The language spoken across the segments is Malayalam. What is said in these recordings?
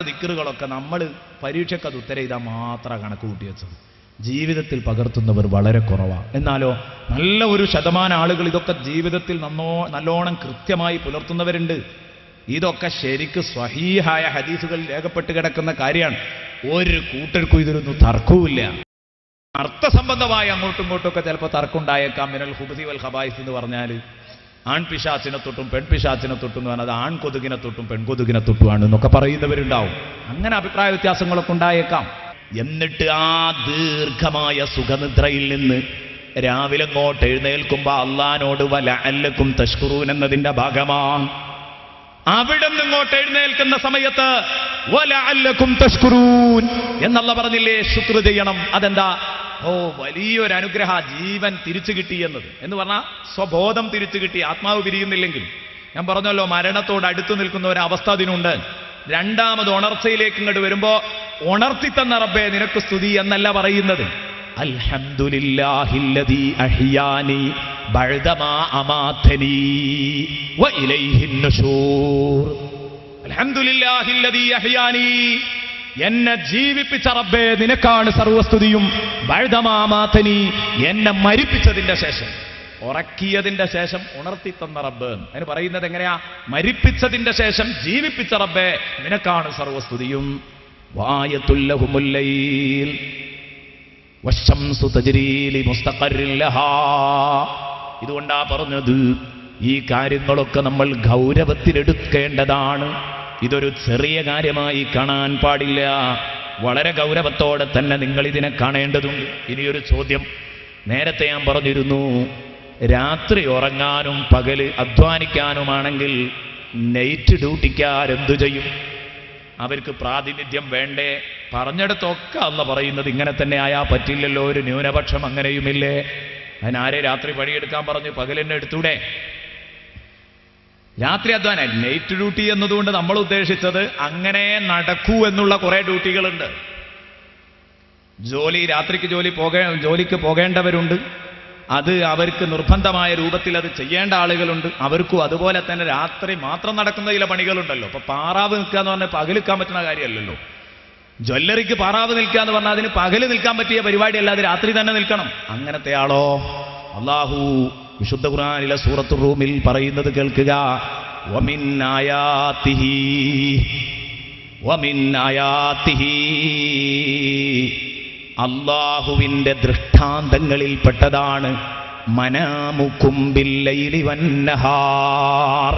ദിക്റുകളൊക്കെ നമ്മൾ പരീക്ഷയ്ക്ക് അത് ഉത്തരം ചെയ്താൽ മാത്രം കണക്ക് കൂട്ടി വെച്ചത്. ജീവിതത്തിൽ പകർത്തുന്നവർ വളരെ കുറവാണ്. എന്നാലോ നല്ല ഒരു ശതമാനം ആളുകൾ ഇതൊക്കെ ജീവിതത്തിൽ നല്ലോണം കൃത്യമായി പുലർത്തുന്നവരുണ്ട്. ഇതൊക്കെ ശരിക്ക് സ്വഹീഹായ ഹദീസുകളിൽ രേഖപ്പെട്ട് കിടക്കുന്ന കാര്യമാണ്. ഒരു കൂട്ടർക്കും ഇതിലൊന്നും തർക്കവുമില്ല. അർത്ഥസംബന്ധമായി അങ്ങോട്ടും ഇങ്ങോട്ടുമൊക്കെ ചിലപ്പോൾ തർക്കമുണ്ടായേക്കാം. മിനൽ ഖുബുസി വൽ ഖബായിസ് എന്ന് പറഞ്ഞാൽ ആൺപിശാച്ചിനെ തൊട്ടും പെൺപിശാച്ചിനെ തൊട്ടും എന്ന് പറഞ്ഞാൽ ആൺകൊതുകിനെ തൊട്ടും പെൺകൊതുകിനെ തൊട്ടുമാണ് എന്നൊക്കെ പറയുന്നവരുണ്ടാവും. അങ്ങനെ അഭിപ്രായ വ്യത്യാസങ്ങളൊക്കെ ഉണ്ടായേക്കാം. എന്നിട്ട് ആ ദീർഘമായ സുഖനിദ്രയിൽ നിന്ന് രാവിലെ അങ്ങോട്ട് എഴുന്നേൽക്കുമ്പോൾ അള്ളാനോട് വലഅല്ലക്കും തഷ്കുറൂൻ എന്നതിന്റെ ഭാഗമാണ്. അവിടെ നിന്ന് ഇങ്ങോട്ട് എഴുന്നേൽക്കുന്ന സമയത്ത് വലഅല്ലക്കും തഷ്കുറൂൻ എന്നല്ല പറഞ്ഞില്ലേ, ശുക്ർ ചെയ്യണം. അതെന്താ? ഓ, വലിയൊരു അനുഗ്രഹ, ജീവൻ തിരിച്ചു കിട്ടി എന്ന് പറഞ്ഞാൽ സ്വബോധം തിരിച്ചു കിട്ടി. ആത്മാവ് പിരിയുന്നില്ലെങ്കിൽ ഞാൻ പറഞ്ഞല്ലോ, മരണത്തോട് അടുത്തു നിൽക്കുന്ന ഒരു അവസ്ഥ അതിനുണ്ട്. രണ്ടാമത് ഉണർച്ചയിലേക്ക് ഇങ്ങോട്ട് വരുമ്പോ ഉണർത്തിത്തന്ന റബ്ബേ നിനക്ക് സ്തുതി എന്നല്ല പറയുന്നത്. അൽഹംദുലില്ലാഹില്ലദീ അഹ്യാനി ബഅദമാ അമാതനി വഇലൈഹിൻ നുശൂർ. അൽഹംദുലില്ലാഹില്ലദീ അഹ്യാനി, എന്നെ ജീവിപ്പിച്ച റബ്ബേ നിനക്കാണ് സർവസ്തുതിയും. ബഅദമാ അമാതനി, എന്നെ മരിപ്പിച്ചതിന്റെ ശേഷം, ഉറക്കിയതിന്റെ ശേഷം ഉണർത്തി തന്ന റബ്ബ്. അതിന് പറയുന്നത് എങ്ങനെയാ? മരിപ്പിച്ചതിന്റെ ശേഷം ജീവിപ്പിച്ച റബ്ബേ നിനക്കാണ് സർവസ്തുതിയും. വആയത്തുൽ ലഹുമുൽ ലൈൽ വശംസു തജ്രീ ലിമുസ്തഖറിൻ ലഹാ. ഇതുകൊണ്ടാ പറഞ്ഞത് ഈ കാര്യങ്ങളൊക്കെ നമ്മൾ ഗൗരവത്തിലെടുക്കേണ്ടതാണ്. ഇതൊരു ചെറിയ കാര്യമായി കാണാൻ പാടില്ല. വളരെ ഗൗരവത്തോടെ തന്നെ നിങ്ങൾ ഇതിനെ കാണേണ്ടതുണ്ട്. ഇനിയൊരു ചോദ്യം, നേരത്തെ ഞാൻ പറഞ്ഞിരുന്നു, രാത്രി ഉറങ്ങാനും പകല് അധ്വാനിക്കാനുമാണെങ്കിൽ നൈറ്റ് ഡ്യൂട്ടിക്കാരെന്തു ചെയ്യും? അവർക്ക് പ്രാതിനിധ്യം വേണ്ടേ? പറഞ്ഞിടത്തൊക്കെ അല്ല പറയുന്നത് ഇങ്ങനെ തന്നെ ആയാ പറ്റില്ലല്ലോ, ഒരു ന്യൂനപക്ഷം അങ്ങനെയുമില്ലേ? അതിനാരെ രാത്രി പണിയെടുക്കാൻ പറഞ്ഞു? പകലെന്നെ എടുത്തൂടെ? രാത്രി അധ്വാനം, നൈറ്റ് ഡ്യൂട്ടി എന്നതുകൊണ്ട് നമ്മൾ ഉദ്ദേശിച്ചത് അങ്ങനെ നടക്കൂ എന്നുള്ള കുറെ ഡ്യൂട്ടികളുണ്ട്. രാത്രിക്ക് ജോലിക്ക് പോകേണ്ടവരുണ്ട്. അത് അവർക്ക് നിർബന്ധമായ രൂപത്തിൽ അത് ചെയ്യേണ്ട ആളുകളുണ്ട്. അവർക്കും അതുപോലെ തന്നെ രാത്രി മാത്രം നടക്കുന്ന ചില പണികളുണ്ടല്ലോ. അപ്പൊ പാറാവ് നിൽക്കുക എന്ന് പറഞ്ഞാൽ പകൽ നിൽക്കാൻ പറ്റുന്ന കാര്യമല്ലല്ലോ. ജ്വല്ലറിക്ക് പാറാവ് നിൽക്കുക എന്ന് പറഞ്ഞാൽ അതിന് പകല് നിൽക്കാൻ പറ്റിയ പരിപാടിയല്ല, അത് രാത്രി തന്നെ നിൽക്കണം. അങ്ങനത്തെ ആളോ? അല്ലാഹു വിശുദ്ധ ഖുർആനിലെ സൂറത്തുർ റൂമിൽ പറയുന്നത് കേൾക്കുക. വമിൻ ആയാതിഹി, അല്ലാഹുവിന്റെ ദൃഷ്ടാന്തങ്ങളിൽപ്പെട്ടതാണ് മനാമുക്കും ബില്ലൈലി വന്നഹാർ.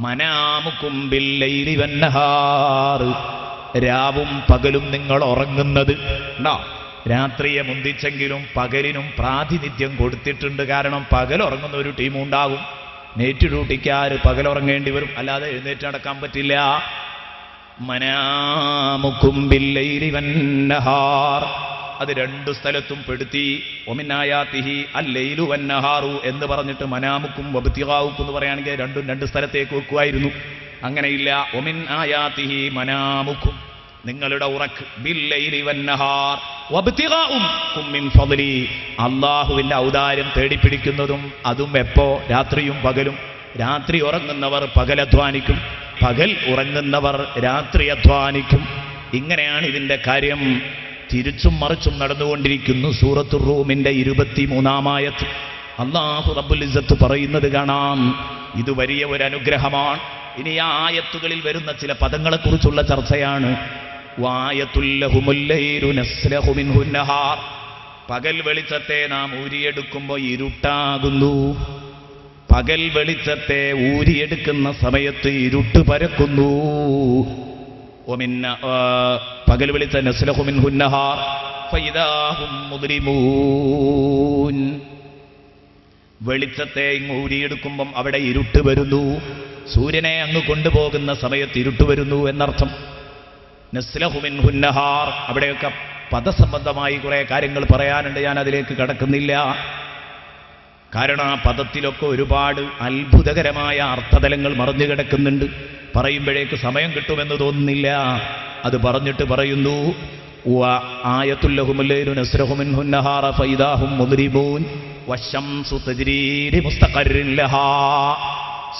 മനാമുക്കും ബില്ലൈലി വന്നഹാർ, രാവും പകലും നിങ്ങൾ ഉറങ്ങുന്നത്. രാത്രിയെ മുന്തിച്ചെങ്കിലും പകലിനും പ്രാതിനിധ്യം കൊടുത്തിട്ടുണ്ട്. കാരണം പകൽ ഉറങ്ങുന്ന ഒരു ടീം ഉണ്ടാകും. നൈറ്റ് ഡ്യൂട്ടിക്കാർ പകലുറങ്ങേണ്ടി വരും, അല്ലാതെ എഴുന്നേറ്റ് നടക്കാൻ പറ്റില്ല. മനാമുക്കും ബില്ലൈലി വന്നഹാർ, അത് രണ്ടു സ്ഥലത്തും പെടുത്തി. ഒമിൻ ആയാതിഹി അല്ലൈലു വന്നഹാറു എന്ന് പറഞ്ഞിട്ട് മനാമുക്കും വബ്തിഗാഉക്കും എന്ന് പറയുകയാണെങ്കിൽ രണ്ടും രണ്ട് സ്ഥലത്തേക്ക് വെക്കുമായിരുന്നു. അങ്ങനെയില്ല. ഒമിൻ ആയാതിഹി മനാമുക്കും, നിങ്ങളുടെ ഉറക്ക്, ബില്ലൈലി വന്നഹാർ വബ്തിഗാഉക്കും മിൻ ഫദ്ലി, അല്ലാഹുവിന്റെ ഔദാര്യം തേടിപ്പിടിക്കുന്നതും. അതും എപ്പോ? രാത്രിയും പകലും. രാത്രി ഉറങ്ങുന്നവർ പകൽ അധ്വാനിക്കും, പകൽ ഉറങ്ങുന്നവർ രാത്രി അധ്വാനിക്കും. ഇങ്ങനെയാണ് ഇതിന്റെ കാര്യം. തിരിച്ചും മറിച്ചും നടന്നുകൊണ്ടിരിക്കുന്നു. സൂറത്തുർ റൂമിന്റെ 23-ാം ആയത്ത് അല്ലാഹു റബ്ബുൽ ഇസ്സത്ത് പറയുന്നത് കാണാം. ഇത് വലിയ ഒരു അനുഗ്രഹമാണ്. ഇനി ആ ആയത്തുകളിൽ വരുന്ന ചില പദങ്ങളെക്കുറിച്ചുള്ള ചർച്ചയാണ്. വആയത്തുൽ ലഹുമുൽ ലൈലു നസ്ലഹു മിൻഹു നഹാർ, പകൽ വെളിച്ചത്തെ നാം ഊരിയെടുക്കുമ്പോൾ ഇരുട്ടാകുന്നു. പകൽ വെളിച്ചത്തെ ഊരിയെടുക്കുന്ന സമയത്ത് ഇരുട്ട് പരക്കുന്നു. പകൽ വെളിച്ച നസ്ലഹു മിൻഹു നഹാർ ഫഇദാ ഹും മുദ്രിമൂൻ, വെളിച്ചത്തെ ഇങ്ങ് ഊരിയെടുക്കുമ്പം അവിടെ ഇരുട്ട് വരുന്നു. സൂര്യനെ അങ്ങ് കൊണ്ടുപോകുന്ന സമയത്ത് ഇരുട്ട് വരുന്നു എന്നർത്ഥം. നസ്ലഹു മിൻഹു നഹാർ, അവിടെയൊക്കെ പദസംബന്ധമായി കുറെ കാര്യങ്ങൾ പറയാനുണ്ട്. ഞാൻ അതിലേക്ക് കടക്കുന്നില്ല. കാരണം ആ പദത്തിലൊക്കെ ഒരുപാട് അത്ഭുതകരമായ അർത്ഥതലങ്ങൾ മറഞ്ഞു കിടക്കുന്നുണ്ട്. പറയുമ്പോഴേക്ക് സമയം കിട്ടുമെന്ന് തോന്നുന്നില്ല. അത് പറഞ്ഞിട്ട് പറയുന്നു, ആയത്തുൽ ലഹുമുൽ ലൈലു നസ്ലഹു മിൻഹു നഹാറ ഫഇദാ ഹും മുദ്രിമൂൻ വശംസു തജ്രീ ലിമുസ്തഖറിൻ ലഹാ.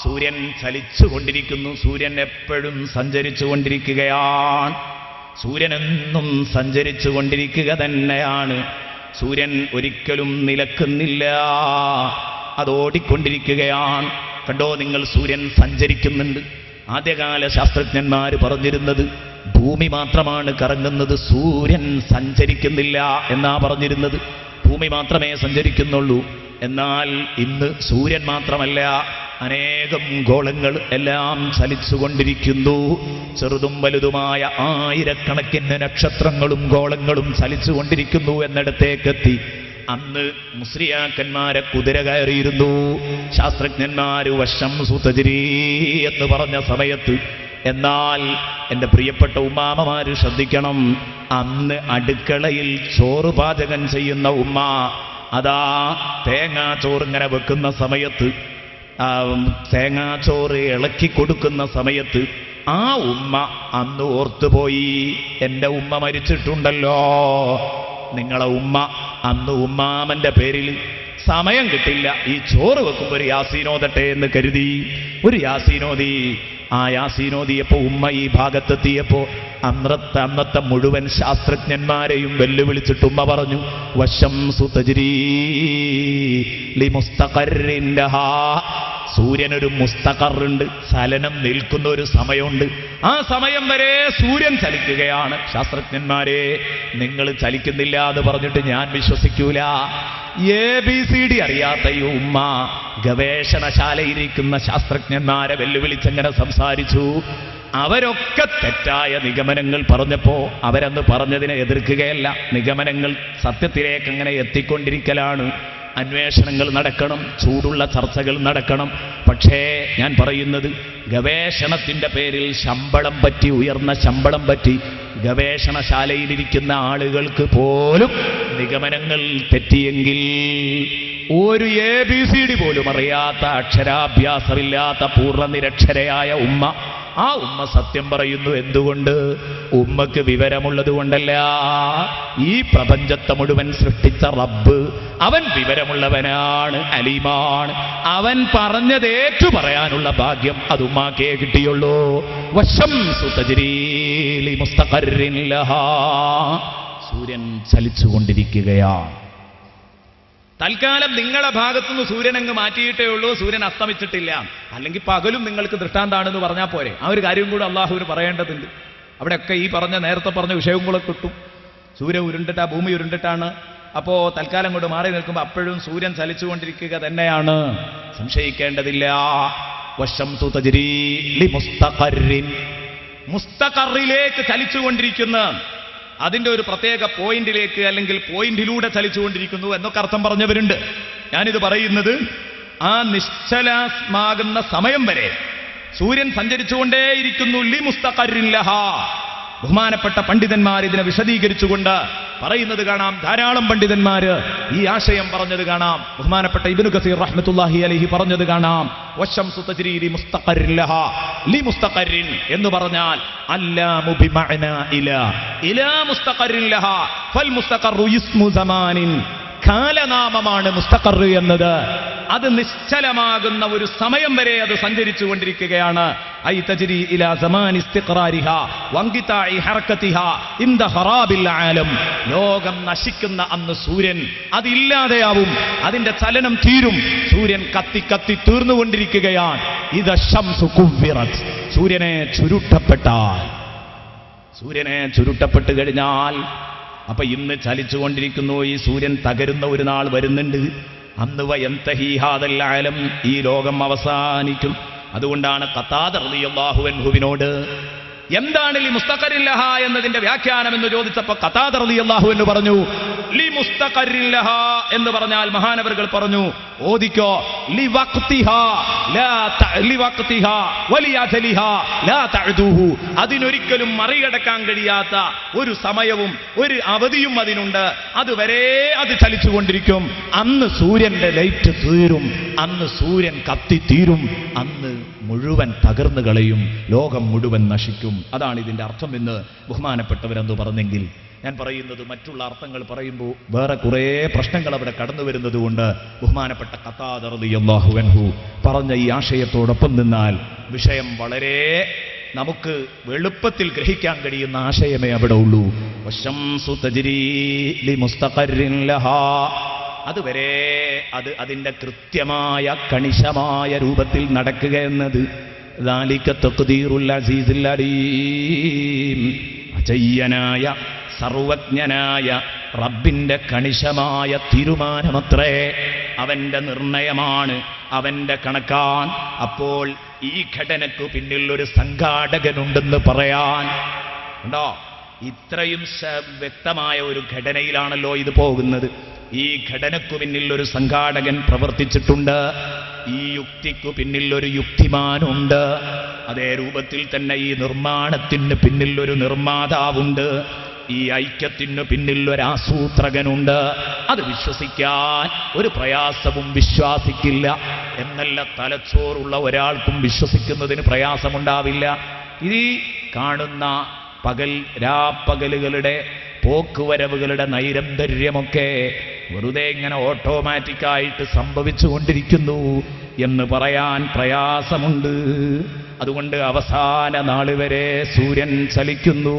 സൂര്യൻ ചലിച്ചുകൊണ്ടിരിക്കുന്നു. സൂര്യൻ എപ്പോഴും സഞ്ചരിച്ചു കൊണ്ടിരിക്കുകയാണ്. സൂര്യനെന്നും സഞ്ചരിച്ചു കൊണ്ടിരിക്കുക തന്നെയാണ്. സൂര്യൻ ഒരിക്കലും നിലക്കുന്നില്ല, അതോടിക്കൊണ്ടിരിക്കുകയാണ്. കണ്ടോ നിങ്ങൾ, സൂര്യൻ സഞ്ചരിക്കുന്നുണ്ട്. ആദ്യകാല ശാസ്ത്രജ്ഞന്മാർ പറഞ്ഞിരുന്നത് ഭൂമി മാത്രമാണ് കറങ്ങുന്നത്, സൂര്യൻ സഞ്ചരിക്കുന്നില്ല എന്നാ പറഞ്ഞിരുന്നത്. ഭൂമി മാത്രമേ സഞ്ചരിക്കുന്നുള്ളൂ. എന്നാൽ ഇന്ന് സൂര്യൻ മാത്രമല്ല, അനേകം ഗോളങ്ങൾ എല്ലാം ചലിച്ചുകൊണ്ടിരിക്കുന്നു. ചെറുതും വലുതുമായ ആയിരക്കണക്കിന് നക്ഷത്രങ്ങളും ഗോളങ്ങളും ചലിച്ചുകൊണ്ടിരിക്കുന്നു എന്നിടത്തേക്കെത്തി. അന്ന് മുസ്ലിയാക്കന്മാരെ കുതിര കയറിയിരുന്നു. ശാസ്ത്രജ്ഞന്മാര് വശംസു തജ്രീ എന്ന് പറഞ്ഞ സമയത്ത്. എന്നാൽ എൻ്റെ പ്രിയപ്പെട്ട ഉമ്മാമമാര് ശ്രദ്ധിക്കണം, അന്ന് അടുക്കളയിൽ ചോറ് പാചകം ചെയ്യുന്ന ഉമ്മ അതാ തേങ്ങാച്ചോറിങ്ങനെ വെക്കുന്ന സമയത്ത്, തേങ്ങാച്ചോറ് ഇളക്കി കൊടുക്കുന്ന സമയത്ത് ആ ഉമ്മ അന്ന് ഓർത്തുപോയി, എൻ്റെ ഉമ്മ മരിച്ചിട്ടുണ്ടല്ലോ. നിങ്ങളെ ഉമ്മ അന്ന് ഉമ്മാമന്റെ പേരിൽ സമയം കിട്ടില്ല, ഈ ചോറ് വെക്കുമ്പോൾ ഒരു യാസീനോദട്ടെ എന്ന് കരുതി ഒരു യാസീനോദി. ആ യാസീനോദിയപ്പോ ഉമ്മ ഈ ഭാഗത്തെത്തിയപ്പോ അന്നത്തെ മുഴുവൻ ശാസ്ത്രജ്ഞന്മാരെയും വെല്ലുവിളിച്ചിട്ട് ഉമ്മ പറഞ്ഞു, വശംസു തജ്രീ ലിമുസ്തഖറിൻ ലഹാ. സൂര്യനൊരു മുസ്തഖറുണ്ട്, ചലനം നിൽക്കുന്ന ഒരു സമയമുണ്ട്. ആ സമയം വരെ സൂര്യൻ ചലിക്കുകയാണ്. ശാസ്ത്രജ്ഞന്മാരെ, നിങ്ങൾ ചലിക്കുന്നില്ല എന്ന് പറഞ്ഞിട്ട് ഞാൻ വിശ്വസിക്കൂല. ABCD അറിയാത്ത ഈ ഉമ്മ ഗവേഷണശാലയിരിക്കുന്ന ശാസ്ത്രജ്ഞന്മാരെ വെല്ലുവിളിച്ചെങ്ങനെ സംസാരിച്ചു. അവരൊക്കെ തെറ്റായ നിഗമനങ്ങൾ പറഞ്ഞപ്പോ അവരന്ന് പറഞ്ഞതിനെ എതിർക്കുകയല്ല. നിഗമനങ്ങൾ സത്യത്തിലേക്ക് അങ്ങനെ എത്തിക്കൊണ്ടിരിക്കലാണ്. അന്വേഷണങ്ങൾ നടക്കണം, ചൂടുള്ള ചർച്ചകൾ നടക്കണം. പക്ഷേ ഞാൻ പറയുന്നത്, ഗവേഷണത്തിൻ്റെ പേരിൽ ശമ്പളം പറ്റി, ഉയർന്ന ശമ്പളം പറ്റി ഗവേഷണശാലയിലിരിക്കുന്ന ആളുകൾക്ക് പോലും നിഗമനങ്ങൾ തെറ്റിയെങ്കിൽ, ഒരു ABCD പോലും അറിയാത്ത, അക്ഷരാഭ്യാസമില്ലാത്ത പൂർണ്ണനിരക്ഷരയായ ഉമ്മ, ആ ഉമ്മ സത്യം പറയുന്നു. എന്തുകൊണ്ട്? ഉമ്മക്ക് വിവരമുള്ളത് കൊണ്ടല്ല. ഈ പ്രപഞ്ചത്തെ മുഴുവൻ സൃഷ്ടിച്ച റബ്ബ് അവൻ വിവരമുള്ളവനാണ്, അലീമാണ്. അവൻ പറഞ്ഞത് ഏറ്റു പറയാനുള്ള ഭാഗ്യം അത് ഉമ്മാക്കേ കിട്ടിയുള്ളൂ. വശംസു തജ്രീ ലിമുസ്തഖറിൻ ലഹാ. സൂര്യൻ ചലിച്ചുകൊണ്ടിരിക്കുകയാണ്. തൽക്കാലം നിങ്ങളുടെ ഭാഗത്തുനിന്ന് സൂര്യൻ അങ്ങ് മാറ്റിയിട്ടേ ഉള്ളൂ, സൂര്യൻ അസ്തമിച്ചിട്ടില്ല. അല്ലെങ്കിൽ പകലും നിങ്ങൾക്ക് ദൃഷ്ടാന്താണെന്ന് പറഞ്ഞാൽ പോരെ. ആ ഒരു കാര്യം കൂടെ അള്ളാഹുവിന് പറയേണ്ടതുണ്ട്. അവിടെയൊക്കെ ഈ നേരത്തെ പറഞ്ഞ വിഷയവും കൂടെ കിട്ടും. സൂര്യൻ ഉരുണ്ടിട്ടാ, ഭൂമി ഉരുണ്ടിട്ടാണ്. അപ്പോൾ തൽക്കാലം കൊണ്ട് മാറി നിൽക്കുമ്പോൾ അപ്പോഴും സൂര്യൻ ചലിച്ചുകൊണ്ടിരിക്കുക തന്നെയാണ്, സംശയിക്കേണ്ടതില്ല. വശംസു തജ്രീ ലിമുസ്തഖറിൻ. മുസ്തഖറിലേക്ക് ചലിച്ചുകൊണ്ടിരിക്കുന്ന, അതിൻ്റെ ഒരു പ്രത്യേക പോയിന്റിലേക്ക് അല്ലെങ്കിൽ പോയിന്റിലൂടെ ചലിച്ചുകൊണ്ടിരിക്കുന്നു എന്നൊക്കെ അർത്ഥം പറഞ്ഞവരുണ്ട്. ഞാനിത് പറയുന്നത്, ആ നിശ്ചലമാകുന്ന സമയം വരെ സൂര്യൻ സഞ്ചരിച്ചുകൊണ്ടേയിരിക്കുന്നു. ലി മുസ്തഖറിൻ ലഹാ. ബഹുമാനപ്പെട്ട പണ്ഡിതന്മാർ ഇതിനെ വിശദീകരിച്ചുകൊണ്ട് പറയുന്നത് കാണാം. ധാരാളം പണ്ഡിതന്മാര് ഈ ആശയം പറഞ്ഞത് കാണാം. ബഹുമാനപ്പെട്ട ഇബ്നു കസീർ റഹ്മത്തുള്ളാഹി അലൈഹി പറഞ്ഞത് കാണാം. വശംസു തജ്രീ ലിമുസ്തഖറിൻ ലഹാ. ലിമുസ്തഖറിൻ എന്ന് പറഞ്ഞാൽ അല്ലാമു ബിമഅനാ ഇലാ മുസ്തഖറിൻ ലഹാ. ഫൽ മുസ്തഖറു ഇസ്മു സമാനിൻ. കാലനാമമാണ് മുസ്തഖർ എന്നത്. അത് നിശ്ചലമാകുന്ന ഒരു സമയം വരെ അത് സഞ്ചരിച്ചു കൊണ്ടിരിക്കുകയാണ്. ഐ തജ്രി ഇലാ സമാനി ഇസ്തിഖറാരിഹാ വൻഖിതാഇ ഹർകതിഹാ ഇൻദ ഖറാബിൽ ആലം. ലോകം നശിക്കുന്ന അന്ന് സൂര്യൻ അതില്ലാതെയാവും, അതിന്റെ ചലനം തീരും. സൂര്യൻ കത്തി കത്തി തീർന്നുകൊണ്ടിരിക്കുകയാണ്. ഇദ ശംസു കുവ്വിറത്. സൂര്യനെ ചുരുട്ടപ്പെട്ട് കഴിഞ്ഞാൽ, അപ്പൊ ഇന്ന് ചലിച്ചുകൊണ്ടിരിക്കുന്നു. ഈ സൂര്യൻ തകരുന്ന ഒരു നാൾ വരുന്നുണ്ട്. അന്ന് വയന്തഹി ഹാദൽ ആലം, ഈ ലോകം അവസാനിക്കും. അതുകൊണ്ടാണ് ഖതാദ റളിയല്ലാഹു അൻഹുവിനോട് എന്താണ് ലി മുസ്തഖറിൻ ലഹാ എന്നതിന്റെ വ്യാഖ്യാനം എന്ന് ചോദിച്ചപ്പോൾ ഖതാദ റളിയല്ലാഹു അൻഹു പറഞ്ഞു, ലി മുസ്തഖറിൻ ലഹാ എന്ന് പറഞ്ഞാൽ മഹാനവറുകൾ പറഞ്ഞു, ഓദിക്കോ ലി വഖ്തിഹാ വലിയജലിഹാ ലാ തഅദൂഹു. അതിനൊരിക്കലും മറികടക്കാൻ കഴിയാത്ത ഒരു സമയവും ഒരു അവധിയും അതിനുണ്ട്. അതുവരെ അത് ചലിച്ചുകൊണ്ടിരിക്കും. അന്ന് സൂര്യന്റെ ലൈറ്റ് തീരും, അന്ന് സൂര്യൻ കത്തിത്തീരും, അന്ന് മുഴുവൻ തകർന്നു കളയും, ലോകം മുഴുവൻ നശിക്കും. അതാണ് ഇതിന്റെ അർത്ഥം എന്ന് ബഹുമാനപ്പെട്ടവരെന്ന് പറഞ്ഞെങ്കിൽ, ഞാൻ പറയുന്നത് മറ്റുള്ള അർത്ഥങ്ങൾ പറയുമ്പോൾ വേറെ കുറേ പ്രശ്നങ്ങൾ അവിടെ കടന്നു വരുന്നത് കൊണ്ട് ബഹുമാനപ്പെട്ട ഖതാദ റളിയല്ലാഹു അൻഹു പറഞ്ഞ ഈ ആശയത്തോടൊപ്പം നിന്നാൽ വിഷയം വളരെ നമുക്ക് എളുപ്പത്തിൽ ഗ്രഹിക്കാൻ കഴിയുന്ന ആശയമേ അവിടെ ഉള്ളൂ. വശംസു തജ്രീ ലിമുസ്തഖറിൻ ലഹാ, അതുവരെ അതിൻ്റെ കൃത്യമായ കണിശമായ രൂപത്തിൽ നടക്കുക എന്നത് ദാലിക തഖ്ദീറുൽ അസീസുൽ അലീം, അജയ്യനായ സർവജ്ഞനായ റബ്ബിൻ്റെ കണിശമായ തീരുമാനമത്രേ, അവൻ്റെ നിർണയമാണ്, അവൻ്റെ കണക്കാൻ. അപ്പോൾ ഈ ഘടനയ്ക്കു പിന്നിൽ ഒരു സംഘാടകനുണ്ടെന്ന് പറയാൻ ഉണ്ടോ? ഇത്രയും വ്യക്തമായ ഒരു ഘടനയിലാണല്ലോ ഇത് പോകുന്നത്. ഈ ഘടനയ്ക്കു പിന്നിൽ ഒരു സംഘാടകൻ പ്രവർത്തിച്ചിട്ടുണ്ട്, ഈ യുക്തിക്കു പിന്നിൽ ഒരു യുക്തിമാനുണ്ട്, അതേ രൂപത്തിൽ തന്നെ ഈ നിർമ്മാണത്തിന് പിന്നിൽ ഒരു നിർമ്മാതാവുണ്ട്, ഈ ഐക്യത്തിന് പിന്നിൽ ഒരു ആസൂത്രകനുണ്ട്. അത് വിശ്വസിക്കാൻ ഒരു പ്രയാസവും വിശ്വാസിക്കില്ല എന്നല്ല, തലച്ചോറുള്ള ഒരാൾക്കും വിശ്വസിക്കുന്നതിന് പ്രയാസമുണ്ടാവില്ല. ഈ കാണുന്ന രാപ്പകലുകളുടെ പോക്കുവരവുകളുടെ നൈരന്തര്യമൊക്കെ വെറുതെ ഇങ്ങനെ ഓട്ടോമാറ്റിക്കായിട്ട് സംഭവിച്ചു കൊണ്ടിരിക്കുന്നു എന്ന് പറയാൻ പ്രയാസമുണ്ട്. അതുകൊണ്ട് അവസാന നാള് വരെ സൂര്യൻ ചലിക്കുന്നു.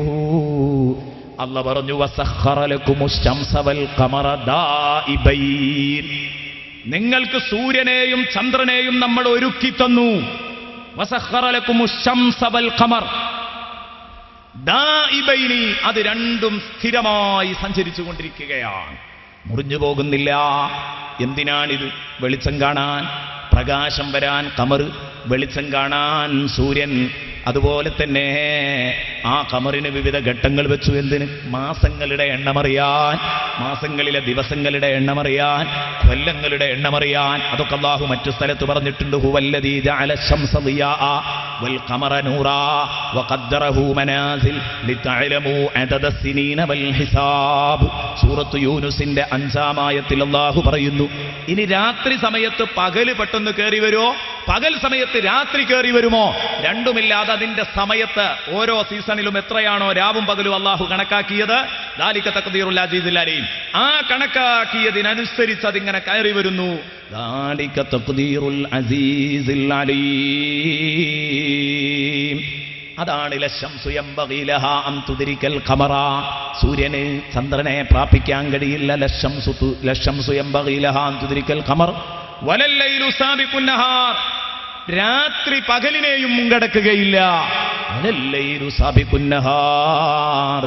അല്ലാഹു പറഞ്ഞു വസഖറ ലക്കുമുശ് ശംസ വൽ ഖമറ ദാഇബൈൻ, നിങ്ങൾക്ക് സൂര്യനെയും ചന്ദ്രനെയും നമ്മൾ ഒരുക്കി തന്നു. വസഖറ ലക്കുമുശ് ശംസ വൽ ഖമർ ദാഇബൈനി, അത് രണ്ടും സ്ഥിരമായി സഞ്ചരിച്ചു കൊണ്ടിരിക്കുകയാണ്, മുറിഞ്ഞു പോകുന്നില്ല. എന്തിനാണിത്? വെളിച്ചം കാണാൻ, പ്രകാശം വരാൻ ഖമർ, വെളിച്ചം കാണാൻ സൂര്യൻ. അതുപോലെ തന്നെ ആ ഖമറിന് വിവിധ ഘട്ടങ്ങൾ വെച്ചു. എന്തിന്? മാസങ്ങളുടെ എണ്ണമറിയാൻ, മാസങ്ങളിലെ ദിവസങ്ങളുടെ എണ്ണമറിയാൻ, കൊല്ലങ്ങളുടെ എണ്ണമറിയാൻ. അതൊക്കെ അല്ലാഹു മറ്റു സ്ഥലത്ത് പറഞ്ഞിട്ടുണ്ട്. ഹുവല്ലദീ ജഅല ശംസ ദിയാഅ വൽ ഖമറ നൂറാ വഖദ്ദറഹു മനാസിൽ ലിതഅലമു അദദ സിനീന വൽ ഹിസാബ്. സൂറത്ത് യൂനുസിന്റെ 5-ാം ആയത്തിൽ അല്ലാഹു പറയുന്നു, ഇനി രാത്രി സമയത്ത് പകല് പെട്ടെന്ന് കയറി വരുമോ, പകൽ സമയത്ത് രാത്രി കയറി വരുമോ? രണ്ടുമില്ലാതെ അതിന്റെ സമയത്ത് ഓരോ സീസണിലും എത്രയാണോ രാവും പകലും അല്ലാഹു കണക്കാക്കിയത്, ദാലിക തഖ്ദീറുൽ അസീസുൽ അലീം, ആ കണക്കാക്കിയതിനനുസരിച്ച് അതിങ്ങനെ കയറി വരുന്നു. ദാലിക തഖ്ദീറുൽ അസീസുൽ അലീം. അതാണ് ലശംസു യംബഗി ലഹാ അൻ തുദ്രികൽ ഖമറ, സൂര്യന് ചന്ദ്രനെ പ്രാപിക്കാൻ കഴിയില്ല. ലശംസു യംബഗി ലഹാ അൻ തുദ്രികൽ ഖമർ വലല്ലൈലു സാബിഖുൻ നഹാർ, രാത്രി പകലിനെയും മുങ്കടക്കുകയില്ല. വലല്ലൈലു സാബിഖുൻ നഹാർ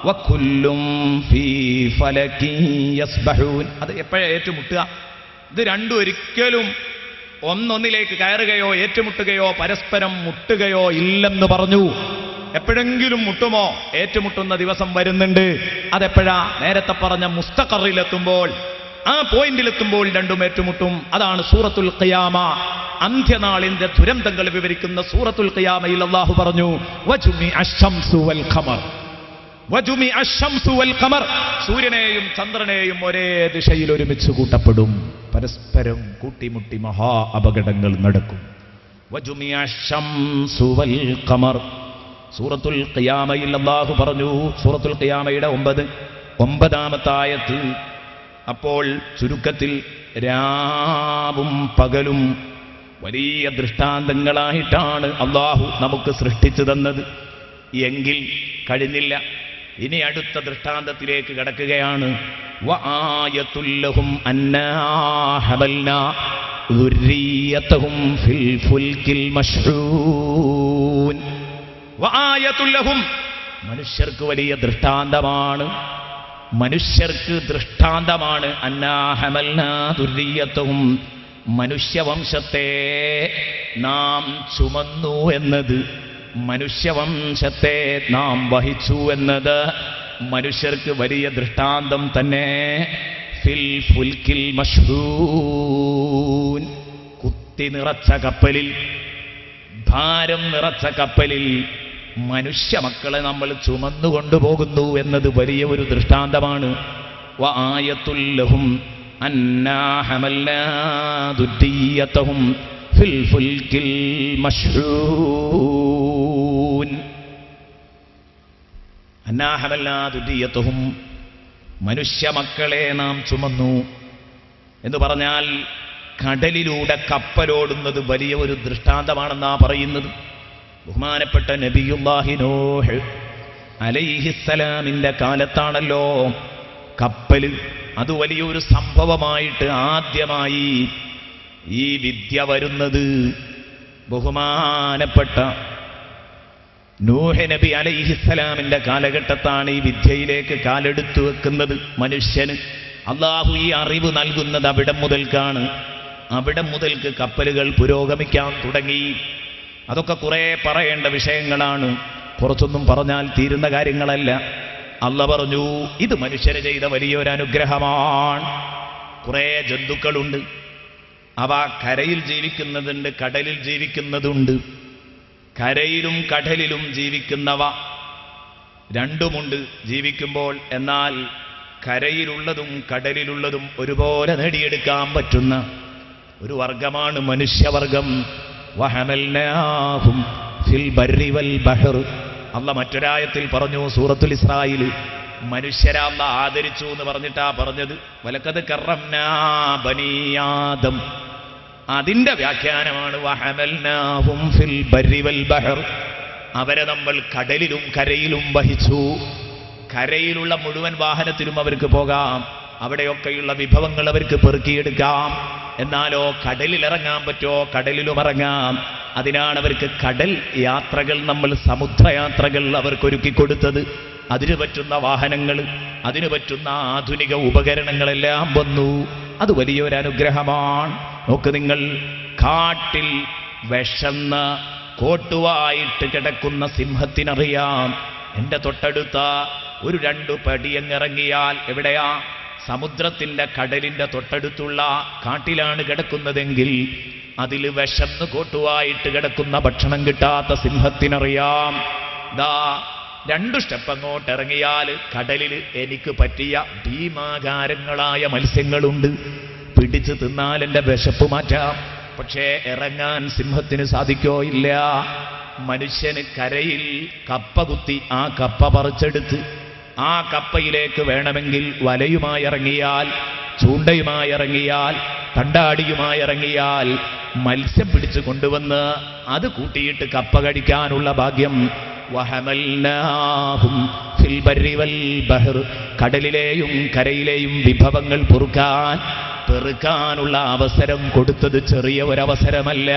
വകുല്ലും ഫീ ഫലകിൻ യസ്ബഹൂൻ. അത് എപ്പോഴാണ് ഏറ്റുമുട്ടുക? ഇത് രണ്ടും ഒരിക്കലും ഒന്നൊന്നിലേക്ക് കയറുകയോ ഏറ്റുമുട്ടുകയോ പരസ്പരം മുട്ടുകയോ ഇല്ലെന്ന് പറഞ്ഞു. എപ്പോഴെങ്കിലും മുട്ടുമോ? ഏറ്റുമുട്ടുന്ന ദിവസം വരുന്നുണ്ട്. അതെപ്പോഴാ? നേരത്തെ പറഞ്ഞ മുസ്തഖറിലെത്തുമ്പോൾ, ആ പോയിന്റിലെത്തുമ്പോൾ രണ്ടും ഏറ്റുമുട്ടും. അതാണ് സൂറത്തുൽ ഖിയാമ, അന്ത്യനാളിന്റെ ദുരന്തങ്ങൾ വിവരിക്കുന്ന സൂറത്തുൽ ഖിയാമയിൽ അല്ലാഹു പറഞ്ഞു വജുമി അശ്ശംസു വൽ ഖമർ, വജുമി അശ്ശംസു വൽ ഖമർ, സൂര്യനെയും ചന്ദ്രനെയും ഒരേ ദിശയിൽ ഒരുമിച്ച് കൂട്ടപ്പെടും, പരസ്പരം കൂട്ടിമുട്ടി മഹാ അപകടങ്ങൾ നടക്കും. വജുമി അശ്ശംസു വൽ ഖമർ, സൂറത്തുൽ ഖിയാമയിൽ അല്ലാഹു പറഞ്ഞു. സൂറത്തുൽ ഖിയാമയുടെ 9-ാമത്തെ ആയത്ത്. അപ്പോൾ ചുരുക്കത്തിൽ രാവും പകലും വലിയ ദൃഷ്ടാന്തങ്ങളായിട്ടാണ് അല്ലാഹു നമുക്ക് സൃഷ്ടിച്ചു തന്നത്. എങ്കിൽ കഴിഞ്ഞില്ല, ഇനി അടുത്ത ദൃഷ്ടാന്തത്തിലേക്ക് കടക്കുകയാണ്. വആയത്തുൽ ലഹും അന്നാ ഹമൽനാ ദുർരിയതഹും ഫിൽ ഫുൽകിൽ മശ്ഹൂൻ. വആയത്തുൽ ലഹും, മനുഷ്യർക്ക് വലിയ ദൃഷ്ടാന്തമാണ്, മനുഷ്യർക്ക് ദൃഷ്ടാന്തമാണ്. അന്നാ ഹമൽനാ ദുർരിയതഹും, മനുഷ്യവംശത്തെ നാം ചുമന്നു എന്നത്, മനുഷ്യവംശത്തെ നാം വഹിച്ചു എന്നത് മനുഷ്യർക്ക് വലിയ ദൃഷ്ടാന്തം തന്നെ. ഫിൽ ഫുൽകിൽ മശ്ഹൂൻ, കുത്തി നിറച്ച കപ്പലിൽ, ഭാരം നിറച്ച കപ്പലിൽ മനുഷ്യ മക്കളെ നമ്മൾ ചുമന്നുകൊണ്ടുപോകുന്നു എന്നത് വലിയ ഒരു ദൃഷ്ടാന്തമാണ്. വആയത്തുൽ ലഹും അന്നാ ഹമൽനാ ദുർരിയതഹും ഫിൽ ഫുൽകിൽ മശ്ഹൂൻ. അന്നാ ഹമൽനാ ദുർരിയ്യതഹും, മനുഷ്യ മക്കളെ നാം ചുമന്നു എന്ന് പറഞ്ഞാൽ കടലിലൂടെ കപ്പലോടുന്നത് വലിയ ഒരു ദൃഷ്ടാന്തമാണെന്നാ പറയുന്നത്. ബഹുമാനപ്പെട്ട നബിയുല്ലാഹി നൂഹ് അലൈഹിസ്സലാമിന്റെ കാലത്താണല്ലോ കപ്പല്, അത് വലിയൊരു സംഭവമായിട്ട് ആദ്യമായി ഈ വിദ്യ വരുന്നത്. ബഹുമാനപ്പെട്ട നൂഹ് നബി അലൈഹിസ്സലാമിന്റെ കാലഘട്ടത്താണ് ഈ വിദ്യയിലേക്ക് കാലെടുത്തു വെക്കുന്നത്. മനുഷ്യന് അള്ളാഹു ഈ അറിവ് നൽകുന്നത് അവിടെ മുതൽക്കാണ്. അവിടെ മുതൽക്ക് കപ്പലുകൾ പുരോഗമിക്കാൻ തുടങ്ങി. അതൊക്കെ കുറെ പറയേണ്ട വിഷയങ്ങളാണ്, കുറച്ചൊന്നും പറഞ്ഞാൽ തീരുന്ന കാര്യങ്ങളല്ല. അള്ള പറഞ്ഞു, ഇത് മനുഷ്യന് ചെയ്ത വലിയൊരു അനുഗ്രഹമാണ്. കുറെ ജന്തുക്കളുണ്ട്, അവ കരയിൽ ജീവിക്കുന്നതുണ്ട്, കടലിൽ ജീവിക്കുന്നതുണ്ട്. കരയിലും കടലിലും ജീവിക്കുന്നവ രണ്ടുമുണ്ട് ജീവിക്കുമ്പോൾ. എന്നാൽ കരയിലുള്ളതും കടലിലുള്ളതും ഒരുപോലെ നേടിയെടുക്കാൻ പറ്റുന്ന ഒരു വർഗമാണ് മനുഷ്യവർഗം. വഹമൽനാഹും ഫിൽ ബർരി വൽ ബഹർ. അല്ലാഹ് മറ്റൊരായത്തിൽ പറഞ്ഞു, സൂറത്തുൽ ഇസ്രായിൽ, മനുഷ്യരെ അല്ലാഹ് ആദരിച്ചു എന്ന് പറഞ്ഞിട്ടാ പറഞ്ഞത്. വലഖദ് കറംനാ ബനീ ആദം. അതിന്റെ വ്യാഖ്യാനമാണ് വഹമൽനാഹും ഫിൽ ബർരി വൽ ബഹർ. അവരെ നമ്മൾ കടലിലും കരയിലും വഹിച്ചു. കരയിലുള്ള മുഴുവൻ വാഹനത്തിലും അവർക്ക് പോകാം, അവിടെയൊക്കെയുള്ള വിഭവങ്ങൾ അവർക്ക് പെറുക്കിയെടുക്കാം. എന്നാലോ കടലിലിറങ്ങാൻ പറ്റോ? കടലിലും ഇറങ്ങാം. അതിനാണ് അവർക്ക് കടൽ യാത്രകൾ, നമ്മൾ സമുദ്രയാത്രകൾ അവർക്കൊരുക്കി കൊടുത്തത്. അതിന് പറ്റുന്ന വാഹനങ്ങൾ, അതിന് പറ്റുന്ന ആധുനിക ഉപകരണങ്ങളെല്ലാം വന്നു. അത് വലിയൊരു അനുഗ്രഹമാണ്. നോക്ക് നിങ്ങൾ, കാട്ടിൽ വിശന്ന കോട്ടുവായിട്ട് കിടക്കുന്ന സിംഹത്തിനറിയാം എൻ്റെ തൊട്ടടുത്ത ഒരു 2 പടിയങ്ങിറങ്ങിയാൽ എവിടെയാ? സമുദ്രത്തിൻ്റെ കടലിൻ്റെ തൊട്ടടുത്തുള്ള കാട്ടിലാണ് കിടക്കുന്നതെങ്കിൽ അതിൽ വിശന്ന് കോട്ടുവായിട്ട് കിടക്കുന്ന ഭക്ഷണം കിട്ടാത്ത സിംഹത്തിനറിയാം, ദാ 2 സ്റ്റെപ്പ് അങ്ങോട്ട് ഇറങ്ങിയാൽ കടലിൽ എനിക്ക് പറ്റിയ ഭീമാകാരങ്ങളായ മത്സ്യങ്ങളുണ്ട്. പിടിച്ച് തിന്നാൽ എൻ്റെ വിശപ്പ് മാറ്റാം. പക്ഷേ ഇറങ്ങാൻ സിംഹത്തിന് സാധിക്കോ? ഇല്ല. മനുഷ്യന് കരയിൽ കപ്പ കുത്തി ആ കപ്പ പറിച്ചെടുത്ത് ആ കപ്പയിലേക്ക് വേണമെങ്കിൽ വലയുമായി ഇറങ്ങിയാൽ, ചൂണ്ടയുമായി ഇറങ്ങിയാൽ, തണ്ടാടിയുമായി ഇറങ്ങിയാൽ മത്സ്യം പിടിച്ചു കൊണ്ടുവന്ന് അത് കൂട്ടിയിട്ട് കപ്പ കഴിക്കാനുള്ള ഭാഗ്യം. വഹമൽനാഹും ഫിൽ ബർരി വൽ ബഹർ. കടലിലെയും കരയിലെയും വിഭവങ്ങൾ പെറുക്കാനുള്ള അവസരം കൊടുത്തത് ചെറിയ ഒരവസരമല്ല.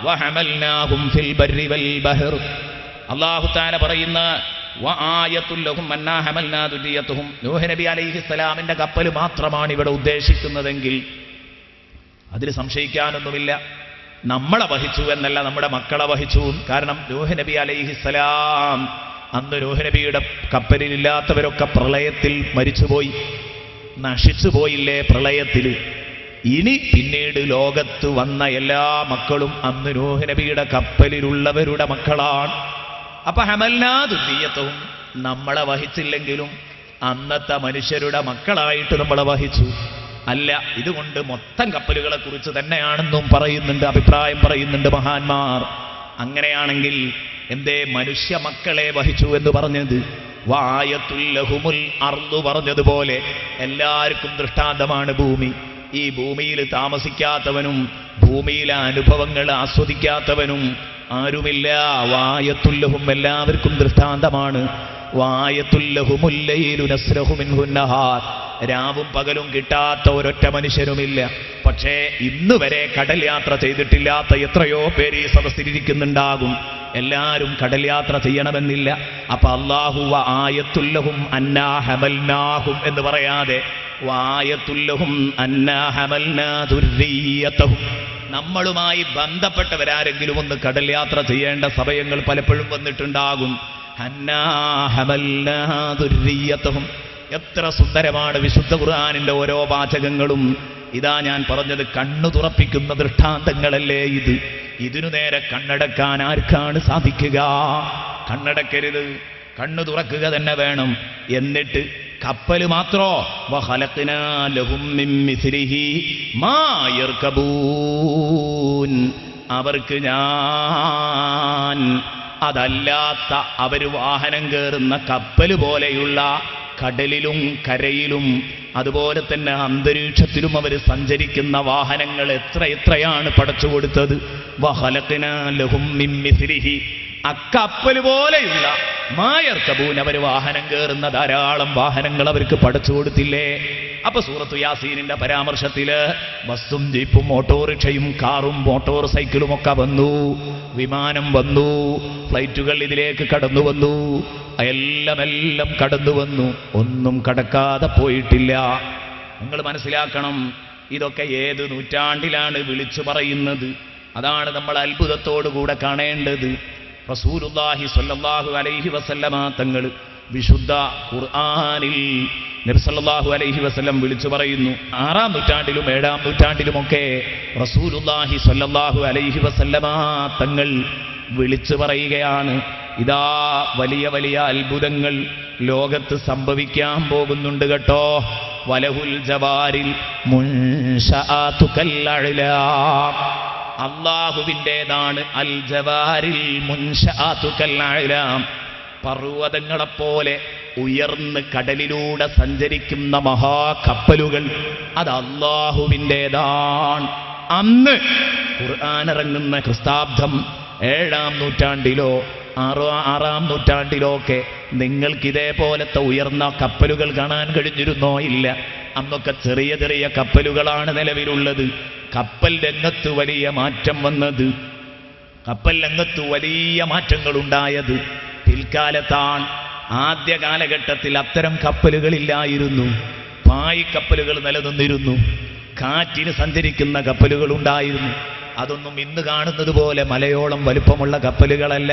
വഹമൽനാഹും ഫിൽ ബർരി വൽ ബഹർ. അല്ലാഹു തആല പറയുന്ന വആയത്തുൽ ലഹും അന്നാ ഹമൽനാ ദുരിയതഹും. നൂഹ് നബി അലൈഹിസ്സലാമിന്റെ കപ്പൽ മാത്രമാണ് ഇവിടെ ഉദ്ദേശിക്കുന്നതെങ്കിൽ അതിൽ സംശയിക്കാനൊന്നുമില്ല. നമ്മളെ വഹിച്ചു എന്നല്ല, നമ്മുടെ മക്കളെ വഹിച്ചു. കാരണം നൂഹ് നബി അലൈഹിസ്സലാം, അന്ന് നൂഹ് നബിയുടെ കപ്പലിലില്ലാത്തവരൊക്കെ പ്രളയത്തിൽ മരിച്ചുപോയി, നശിച്ചുപോയില്ലേ പ്രളയത്തിൽ. ഇനി പിന്നീട് ലോകത്ത് വന്ന എല്ലാ മക്കളും അന്ന് നൂഹ് നബിയുടെ കപ്പലിലുള്ളവരുടെ മക്കളാണ്. അപ്പൊ ഹമൽനാ ദുരിയതഹും, നമ്മളെ വഹിച്ചില്ലെങ്കിലും അന്നത്തെ മനുഷ്യരുടെ മക്കളായിട്ട് നമ്മളെ വഹിച്ചു. അല്ല, ഇതുകൊണ്ട് മൊത്തം കപ്പലുകളെ കുറിച്ച് തന്നെയാണെന്നും പറയുന്നുണ്ട്, അഭിപ്രായം പറയുന്നുണ്ട് മഹാന്മാർ. അങ്ങനെയാണെങ്കിൽ എന്തേ മനുഷ്യ മക്കളെ വഹിച്ചു എന്ന് പറഞ്ഞത്? വആയത്തുൽ ലഹുമുൽ അർളു പറഞ്ഞതുപോലെ എല്ലാവർക്കും ദൃഷ്ടാന്തമാണ് ഭൂമി. ഈ ഭൂമിയിൽ താമസിക്കാത്തവനും ഭൂമിയിലെ അനുഭവങ്ങൾ ആസ്വദിക്കാത്തവനും ആരുമില്ല. വആയത്തുൽ ലഹും, എല്ലാവർക്കും ദൃഷ്ടാന്തമാണ്. വആയത്തുൽ ലഹുമുൽ ലൈലു നസ്റഹു മിൻഹു നഹാർ. രാവും പകലും കിട്ടാത്ത ഒരൊറ്റ മനുഷ്യനുമില്ല. പക്ഷേ ഇന്ന് വരെ കടൽ യാത്ര ചെയ്തിട്ടില്ലാത്ത എത്രയോ പേര് ഈ സദസ്സിലിരിക്കുന്നുണ്ടാകും. എല്ലാവരും കടൽ യാത്ര ചെയ്യണമെന്നില്ല. അപ്പൊ അല്ലാഹു വആയത്തുൽ ലഹും അന്നാ ഹമൽനാഹും എന്ന് പറയാതെ വആയത്തുൽ ലഹും അന്നാ ഹമൽനാ ദുർരിയ്യതഹും. നമ്മളുമായി ബന്ധപ്പെട്ടവരാരെങ്കിലും ഒന്ന് കടൽ യാത്ര ചെയ്യേണ്ട സമയങ്ങൾ പലപ്പോഴും വന്നിട്ടുണ്ടാകും. അന്നാ ഹമൽനാ ദുർരിയ്യതഹും. എത്ര സുന്ദരമാണ് വിശുദ്ധ ഖുർആനിന്റെ ഓരോ വാചകങ്ങളും. ഇതാ ഞാൻ പറഞ്ഞത്, കണ്ണു തുറപ്പിക്കുന്ന ദൃഷ്ടാന്തങ്ങളല്ലേ ഇത്. ഇതിനു നേരെ കണ്ണടക്കാൻ ആർക്കാണ് സാധിക്കുക? കണ്ണടക്കരുത്, കണ്ണു തുറക്കുക തന്നെ വേണം. എന്നിട്ട് കപ്പൽ മാത്രോ? വഖലഖ്നാ ലഹും മിൻ മിസ്ലിഹി മാ യർകബൂൻ. അവർക്ക് ഞാൻ അതല്ലാത്ത അവർ വാഹനം കയറുന്ന കപ്പൽ പോലെയുള്ള കടലിലും കരയിലും അതുപോലെ തന്നെ അന്തരീക്ഷത്തിലും അവർ സഞ്ചരിക്കുന്ന വാഹനങ്ങൾ എത്രയാണ് പടച്ചു കൊടുത്തത്. വഖലഖ്നാ ലഹും മിൻ മിസ്ലിഹി, അക്കപ്പൽ പോലെയുള്ള മായർക്കബൂൻ, അവർ വാഹനം കയറുന്ന ധാരാളം വാഹനങ്ങൾ അവർക്ക് പടച്ചു കൊടുത്തില്ലേ? അപ്പൊ സൂറത്തു യാസീനിന്റെ പരാമർശത്തില് ബസ്സും ജീപ്പും ഓട്ടോറിക്ഷയും കാറും മോട്ടോർ സൈക്കിളും ഒക്കെ വന്നു, വിമാനം വന്നു, ഫ്ലൈറ്റുകൾ ഇതിലേക്ക് കടന്നു വന്നു, എല്ലാം കടന്നു വന്നു, ഒന്നും കടക്കാതെ പോയിട്ടില്ല. നിങ്ങൾ മനസ്സിലാക്കണം, ഇതൊക്കെ ഏത് നൂറ്റാണ്ടിലാണ് വിളിച്ചു പറയുന്നത്? അതാണ് നമ്മൾ അത്ഭുതത്തോടുകൂടെ കാണേണ്ടത്. റസൂലുള്ളാഹി സ്വല്ലല്ലാഹു അലൈഹി വസല്ലമ തങ്ങൾ വിശുദ്ധ ഖുർആനിൽ നബി സല്ലല്ലാഹു അലൈഹി വസല്ലം വിളിച്ചു പറയുന്നു. 6-ാം നൂറ്റാണ്ടിലും 7-ാം നൂറ്റാണ്ടിലുമൊക്കെ റസൂലുള്ളാഹി സ്വല്ലല്ലാഹു അലൈഹി വസല്ലമ തങ്ങൾ വിളിച്ചു പറയുകയാണ്, ഇതാ വലിയ വലിയ അത്ഭുതങ്ങൾ ലോകത്ത് സംഭവിക്കാൻ പോകുന്നുണ്ട് കേട്ടോ. വലഹുൽ ജവാരിൽ മുൻശഅതു കൽഅഅ്ലാം, അല്ലാഹുവിൻ്റെതാണ് അൽ ജവാരിൽ മുൻശഅതു കൽഅഅ്ലാം, പർവ്വതങ്ങളെപ്പോലെ ഉയർന്ന് കടലിലൂടെ സഞ്ചരിക്കുന്ന മഹാകപ്പലുകൾ, അത് അല്ലാഹുവിൻ്റെതാണ്. അന്ന് ഖുർആൻ ഇറങ്ങുന്ന ക്രിസ്താബ്ദം 7-ാം നൂറ്റാണ്ടിലോ 6-ാം നൂറ്റാണ്ടിലോ ഒക്കെ നിങ്ങൾക്കിതേപോലത്തെ ഉയർന്ന കപ്പലുകൾ കാണാൻ കഴിഞ്ഞിരുന്നോ? ഇല്ല. അന്നൊക്കെ ചെറിയ ചെറിയ കപ്പലുകളാണ് നിലവിലുള്ളത്. കപ്പൽ രംഗത്ത് വലിയ മാറ്റം വന്നത്, കപ്പൽ രംഗത്ത് വലിയ മാറ്റങ്ങൾ ഉണ്ടായത് പിൽക്കാലത്താണ്. ആദ്യ കാലഘട്ടത്തിൽ അത്തരം കപ്പലുകളില്ലായിരുന്നു. പായ്ക്കപ്പലുകൾ നിലനിന്നിരുന്നു, കാറ്റിന് സഞ്ചരിക്കുന്ന കപ്പലുകൾ ഉണ്ടായിരുന്നു. അതൊന്നും ഇന്ന് കാണുന്നത് പോലെ മലയോളം വലുപ്പമുള്ള കപ്പലുകളല്ല.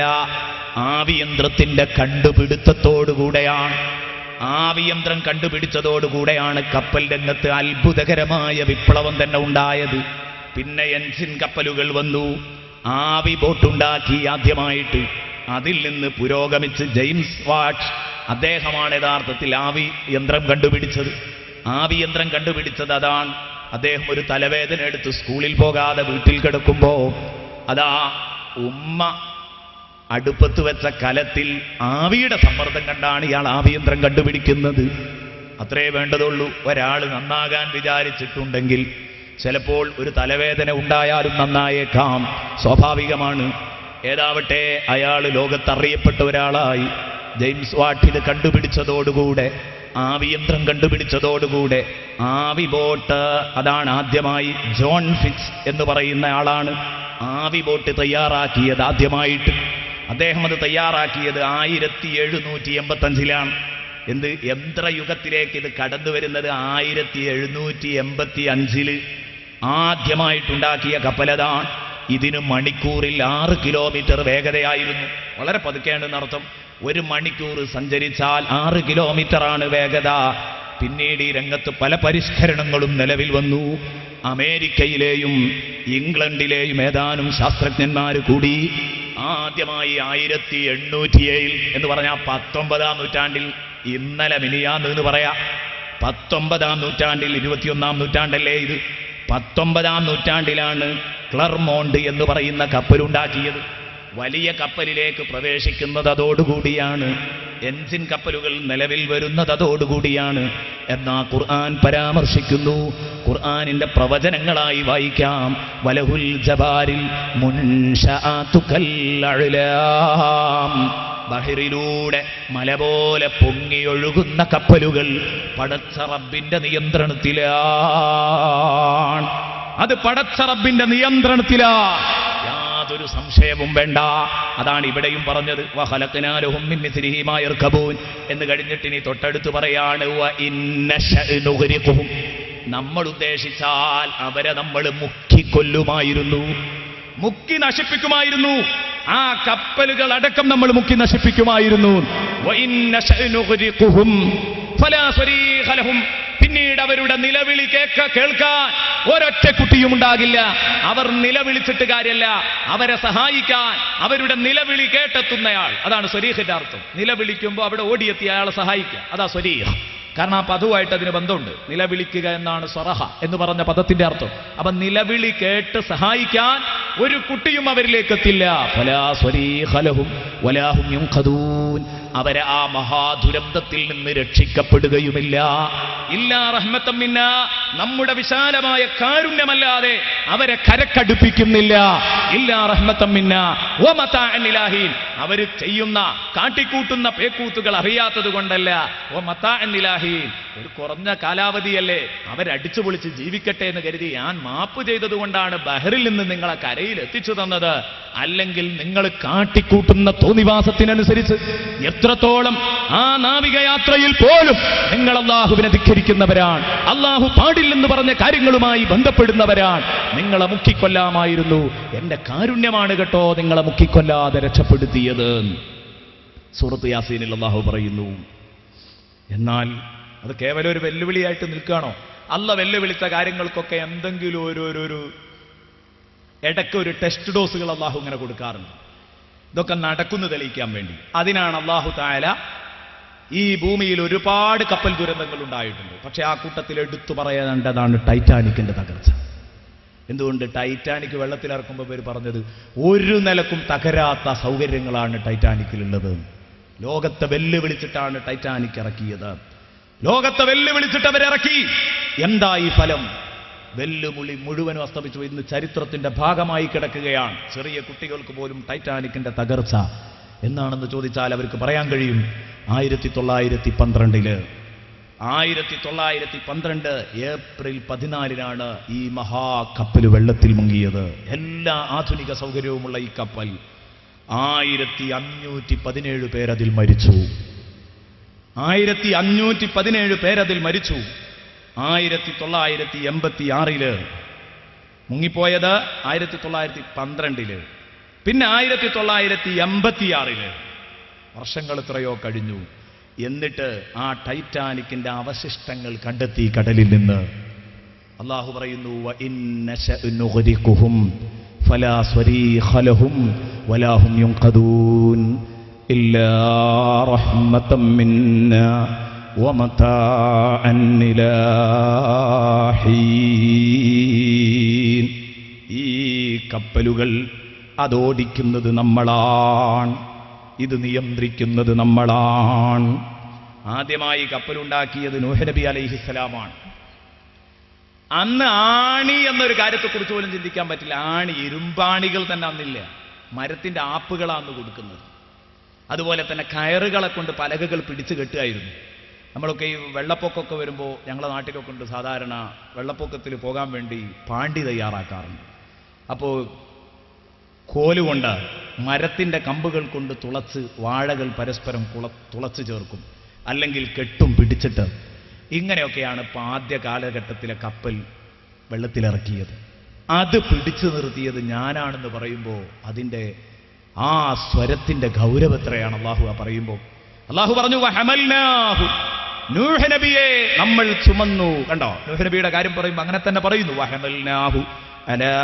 ആവിയന്ത്രത്തിന്റെ കണ്ടുപിടുത്തത്തോടുകൂടെയാണ്, ആവിയന്ത്രം കണ്ടുപിടിച്ചതോടുകൂടെയാണ് കപ്പൽ രംഗത്ത് അത്ഭുതകരമായ വിപ്ലവം തന്നെ ഉണ്ടായത്. പിന്നെ എൻജിൻ കപ്പലുകൾ വന്നു, ആവി ബോട്ടുണ്ടാക്കി ആദ്യമായിട്ട്. അതിൽ നിന്ന് പുരോഗമിച്ച് ജെയിംസ് വാട്ട്, അദ്ദേഹമാണ് യഥാർത്ഥത്തിൽ ആവി യന്ത്രം കണ്ടുപിടിച്ചത്. ആവി യന്ത്രം കണ്ടുപിടിച്ചത് അതാണ്. അദ്ദേഹം ഒരു തലവേദന എടുത്ത് സ്കൂളിൽ പോകാതെ വീട്ടിൽ കിടക്കുമ്പോ അതാ ഉമ്മ അടുപ്പത്ത് വെച്ച കലത്തിൽ ആവിയുടെ സമ്മർദ്ദം കണ്ടാണ് ഇയാൾ ആവിയന്ത്രം കണ്ടുപിടിക്കുന്നത്. അത്രേ വേണ്ടതുള്ളൂ. ഒരാൾ നന്നാകാൻ വിചാരിച്ചിട്ടുണ്ടെങ്കിൽ ചിലപ്പോൾ ഒരു തലവേദന ഉണ്ടായാലും നന്നായേക്കാം, സ്വാഭാവികമാണ്. ഏതാവട്ടെ, അയാൾ ലോകത്തറിയപ്പെട്ട ഒരാളായി. ജെയിംസ് വാട്ട് ഇത് കണ്ടുപിടിച്ചതോടുകൂടെ, ആവിയന്ത്രം കണ്ടുപിടിച്ചതോടുകൂടെ ആവി ബോട്ട്, അതാണ് ആദ്യമായി ജോൺ ഫിറ്റ്സ് എന്ന് പറയുന്ന ആളാണ് ആവി ബോട്ട് തയ്യാറാക്കിയത് ആദ്യമായിട്ട്. അദ്ദേഹം അത് തയ്യാറാക്കിയത് 1785-ലാണ്. എന്ത് യന്ത്രയുഗത്തിലേക്ക് ഇത് കടന്നു വരുന്നത് 1785 ആദ്യമായിട്ടുണ്ടാക്കിയ കപ്പലതാണ്. ഇതിന് മണിക്കൂറിൽ 6 കിലോമീറ്റർ വേഗതയായിരുന്നു. വളരെ പതുക്കേണ്ടെന്നർത്ഥം. 1 മണിക്കൂർ സഞ്ചരിച്ചാൽ 6 കിലോമീറ്ററാണ് വേഗത. പിന്നീട് ഈ രംഗത്ത് പല പരിഷ്കരണങ്ങളും നിലവിൽ വന്നു. അമേരിക്കയിലെയും ഇംഗ്ലണ്ടിലെയും ഏതാനും ശാസ്ത്രജ്ഞന്മാർ കൂടി ആദ്യമായി 1807 എന്ന് പറഞ്ഞാൽ 19-ാം നൂറ്റാണ്ടിൽ, ഇന്നലെ മിനിയാന്ന് എന്ന് പറയാം, 19-ാം നൂറ്റാണ്ടിൽ, 21-ാം നൂറ്റാണ്ടല്ലേ ഇത്, 19-ാം നൂറ്റാണ്ടിലാണ് ക്ലർമോണ്ട് എന്ന് പറയുന്ന കപ്പലുണ്ടാക്കിയത്. വലിയ കപ്പലിലേക്ക് പ്രവേശിക്കുന്നത് അതോടുകൂടിയാണ്. എൻജിൻ കപ്പലുകൾ നിലവിൽ വരുന്നത് അതോടുകൂടിയാണ്. എന്നാ ഖുർആൻ പരാമർശിക്കുന്നു, ഖുർആനിന്റെ പ്രവചനങ്ങളായി വായിക്കാം. വലഹുൽ ജബാരിൽ മുൻശഅതു കൽഅഅ്ലാം, ബഹറിലൂടെ മല പോലെ പൊങ്ങിയൊഴുകുന്ന കപ്പലുകൾ പടച്ച റബ്ബിന്റെ നിയന്ത്രണത്തിലാണ്. അത് പടച്ച റബ്ബിന്റെ നിയന്ത്രണത്തിലാണ്, യാതൊരു സംശയവും വേണ്ട. അതാണ് ഇവിടെയും പറഞ്ഞത്, വഖലഖ്നാ ലഹും മിൻ മിസ്ലിഹി മാ യർകബൂൻ എന്ന് കഴിഞ്ഞിട്ട് ഇനി തൊട്ടടുത്ത് പറയാണ്, വ ഇന്ന ശഅ്നുഗ്രിഖുഹും, നമ്മൾ ഉദ്ദേശിച്ചാൽ അവരെ നമ്മൾ മുക്കിക്കൊല്ലുമായിരുന്നു, മുക്കി നശിപ്പിക്കുമായിരുന്നു. ആ കപ്പലുകൾ അടക്കം നമ്മൾ മുക്കി നശിപ്പിക്കുമായിരുന്നു. വ ഇന്ന ശഅ്നുഗ്രിഖുഹും ഫലാ സ്വരീഖ ലഹും, പിന്നീട് അവരുടെ നിലവിളി കേൾക്കാൻ ഒരൊറ്റ കുട്ടിയും ഉണ്ടാകില്ല. അവർ നിലവിളിച്ചിട്ട് കാര്യമല്ല, അവരെ സഹായിക്കാൻ അവരുടെ നിലവിളി കേട്ടെത്തുന്നയാൾ, അതാണ് സ്വരീഖിന്റെ അർത്ഥം. നിലവിളിക്കുമ്പോൾ അവിടെ ഓടിയെത്തിയ അയാളെ സഹായിക്കുക, അതാ സ്വരീഖ്. കാരണം ആ പദവുമായിട്ട് അതിന് ബന്ധമുണ്ട്. നിലവിളിക്കുക എന്നാണ് സ്വറഹ എന്ന് പറഞ്ഞ പദത്തിന്റെ അർത്ഥം. അപ്പൊ നിലവിളി കേട്ട് സഹായിക്കാൻ ഒരു കുട്ടിയും അവരിലേക്ക് എത്തില്ല. ഫലാ സ്വരീഖ ലഹും വലാ ഹും യുൻഖദൂൻ. അവരെ ആ മഹാദുരന്തത്തിൽ നിന്ന് രക്ഷിക്കപ്പെടുകയുമില്ല. ഇല്ലാ റഹ്മത്തം മിന്നാ, നമ്മുടെ വിശാലമായ കാരുണ്യമല്ലാതെ അവരെ കരക്കടുപ്പിക്കുന്നില്ല. ഇല്ലാ റഹ്മത്തം മിന്നാ വമതാഅൻ ഇലാഹീൻ. അവർ ചെയ്യുന്ന കാട്ടിക്കൂട്ടുന്ന പേക്കൂത്തുകൾ അറിയാത്തത് കൊണ്ടല്ല. വമതാഅൻ ഇലാഹീൻ, ഒരു കുറഞ്ഞ കാലാവധിയല്ലേ, അവരടിച്ചു പൊളിച്ച് ജീവിക്കട്ടെ എന്ന് കരുതി ഞാൻ മാപ്പ് ചെയ്തതുകൊണ്ടാണ് ബഹറിൽ നിന്ന് നിങ്ങളെ കരയിൽ എത്തിച്ചു തന്നത്. അല്ലെങ്കിൽ നിങ്ങൾ കാട്ടിക്കൂട്ടുന്ന തോന്നിവാസത്തിനനുസരിച്ച് എത്രത്തോളം ആ നാവികയാത്രയിൽ പോലും നിങ്ങൾ അല്ലാഹുവിനെ ധിക്കരിക്കുന്നവരാണ്, അല്ലാഹു പാടില്ലെന്ന് പറഞ്ഞ കാര്യങ്ങളുമായി ബന്ധപ്പെടുന്നവരാണ്. നിങ്ങളെ മുക്കിക്കൊല്ലാമായിരുന്നു. എന്റെ കാരുണ്യമാണ് കേട്ടോ നിങ്ങളെ മുക്കിക്കൊല്ലാതെ രക്ഷപ്പെടുത്തിയത്. സൂറത്ത് യാസീനിൽ അല്ലാഹു പറയുന്നു. എന്നാൽ അത് കേവലം ഒരു വെല്ലുവിളിയായിട്ട് നിൽക്കുകയാണോ? അല്ല വെല്ലുവിളിച്ച കാര്യങ്ങൾക്കൊക്കെ എന്തെങ്കിലും ഒരു ഇടയ്ക്ക് ഒരു ടെസ്റ്റ് ഡോസുകൾ അല്ലാഹു ഇങ്ങനെ കൊടുക്കാറുണ്ട്. ഇതൊക്കെ നടക്കുന്നു തെളിയിക്കാൻ വേണ്ടി. അതിനാണ് അല്ലാഹു തആല ഈ ഭൂമിയിൽ ഒരുപാട് കപ്പൽ ദുരന്തങ്ങൾ ഉണ്ടായിട്ടുണ്ട്. പക്ഷെ ആ കൂട്ടത്തിൽ എടുത്തു പറയേണ്ടതാണ് ടൈറ്റാനിക്കിന്റെ തകർച്ച. എന്തുകൊണ്ട്? ടൈറ്റാനിക് വെള്ളത്തിലിറക്കുമ്പോൾ പേര് പറഞ്ഞത് ഒരു നിലക്കും തകരാത്ത സൗകര്യങ്ങളാണ് ടൈറ്റാനിക്കിലുള്ളത്. ലോകത്തെ വെല്ലുവിളിച്ചിട്ടാണ് ടൈറ്റാനിക് ഇറക്കിയത്. ലോകത്തെ വെല്ലുവിളിച്ചിട്ട് അവരിറക്കി. എന്തായി ഫലം? വെല്ലുവിളി മുഴുവനും അസ്തമിച്ചു. ഇന്ന് ചരിത്രത്തിന്റെ ഭാഗമായി കിടക്കുകയാണ്. ചെറിയ കുട്ടികൾക്ക് പോലും ടൈറ്റാനിക്കിന്റെ തകർച്ച എന്നാണെന്ന് ചോദിച്ചാൽ അവർക്ക് പറയാൻ കഴിയും 1912 ഏപ്രിൽ 14 ഈ മഹാകപ്പൽ വെള്ളത്തിൽ മുങ്ങിയത്. എല്ലാ ആധുനിക സൗകര്യവുമുള്ള ഈ കപ്പൽ 1517 പേരതിൽ മരിച്ചു. 1517 പേരതിൽ മരിച്ചു. 1986 മുങ്ങിപ്പോയത് 1912, പിന്നെ 1986 വർഷങ്ങൾ എത്രയോ കഴിഞ്ഞു. എന്നിട്ട് ആ ടൈറ്റാനിക്കിന്റെ അവശിഷ്ടങ്ങൾ കണ്ടെത്തി കടലിൽ നിന്ന്. അല്ലാഹു പറയുന്നു വഇന്നശഅ നുഗ്രിഖുഹും ഫലാ സ്വരീഖ ലഹും വലാ ഹും യുൻഖദൂൻ ഇല്ലാ റഹ്മതം മിന്നാ വമതാഅൻ ഇലാ ഹീൻ. ഈ കപ്പലുകൾ അതോടിക്കുന്നത് നമ്മളാണ്, ഇത് നിയന്ത്രിക്കുന്നത് നമ്മളാണ്. ആദ്യമായി കപ്പലുണ്ടാക്കിയത് നൂഹ് നബി അലൈഹിസ്സലാമാണ്. അന്ന് ആണി എന്നൊരു കാര്യത്തെക്കുറിച്ച് പോലും ചിന്തിക്കാൻ പറ്റില്ല. ആണി, ഇരുമ്പാണികൾ തന്നെ അന്നില്ല. മരത്തിന്റെ ആപ്പുകളാണ് കൊടുക്കുന്നത്. അതുപോലെ തന്നെ കയറുകളെ കൊണ്ട് പലകകൾ പിടിച്ചു കെട്ടുകയായിരുന്നു. നമ്മളൊക്കെ ഈ വെള്ളപ്പൊക്കമൊക്കെ വരുമ്പോൾ ഞങ്ങളുടെ നാട്ടിലൊക്കെ ഉണ്ട്, സാധാരണ വെള്ളപ്പൊക്കത്തിൽ പോകാൻ വേണ്ടി പാണ്ടി തയ്യാറാക്കാറുണ്ട്. അപ്പോൾ കോലുകൊണ്ട്, മരത്തിൻ്റെ കമ്പുകൾ കൊണ്ട് തുളച്ച് വാഴകൾ പരസ്പരം തുളച്ച് ചേർക്കും, അല്ലെങ്കിൽ കെട്ടും പിടിച്ചിട്ട്. ഇങ്ങനെയൊക്കെയാണ് ഇപ്പോൾ ആദ്യ കാലഘട്ടത്തിലെ കപ്പൽ വെള്ളത്തിലിറക്കിയത്. അത് പിടിച്ചു നിർത്തിയത് ഞാനാണെന്ന് പറയുമ്പോൾ അതിൻ്റെ ആ സ്വരത്തിൻ്റെ ഗൗരവത്രയാണ് അള്ളാഹു പറയുമ്പോൾ. അള്ളാഹു പറഞ്ഞു വഹമൽനാഹു, നൂഹ് നബിയെ നമ്മൾ ചുമന്നു. കണ്ടോ, നൂഹ് നബിയുടെ കാര്യം പറയുമ്പോൾ അങ്ങനെ തന്നെ പറയുന്നു. വഹമൽനാഹു അലാ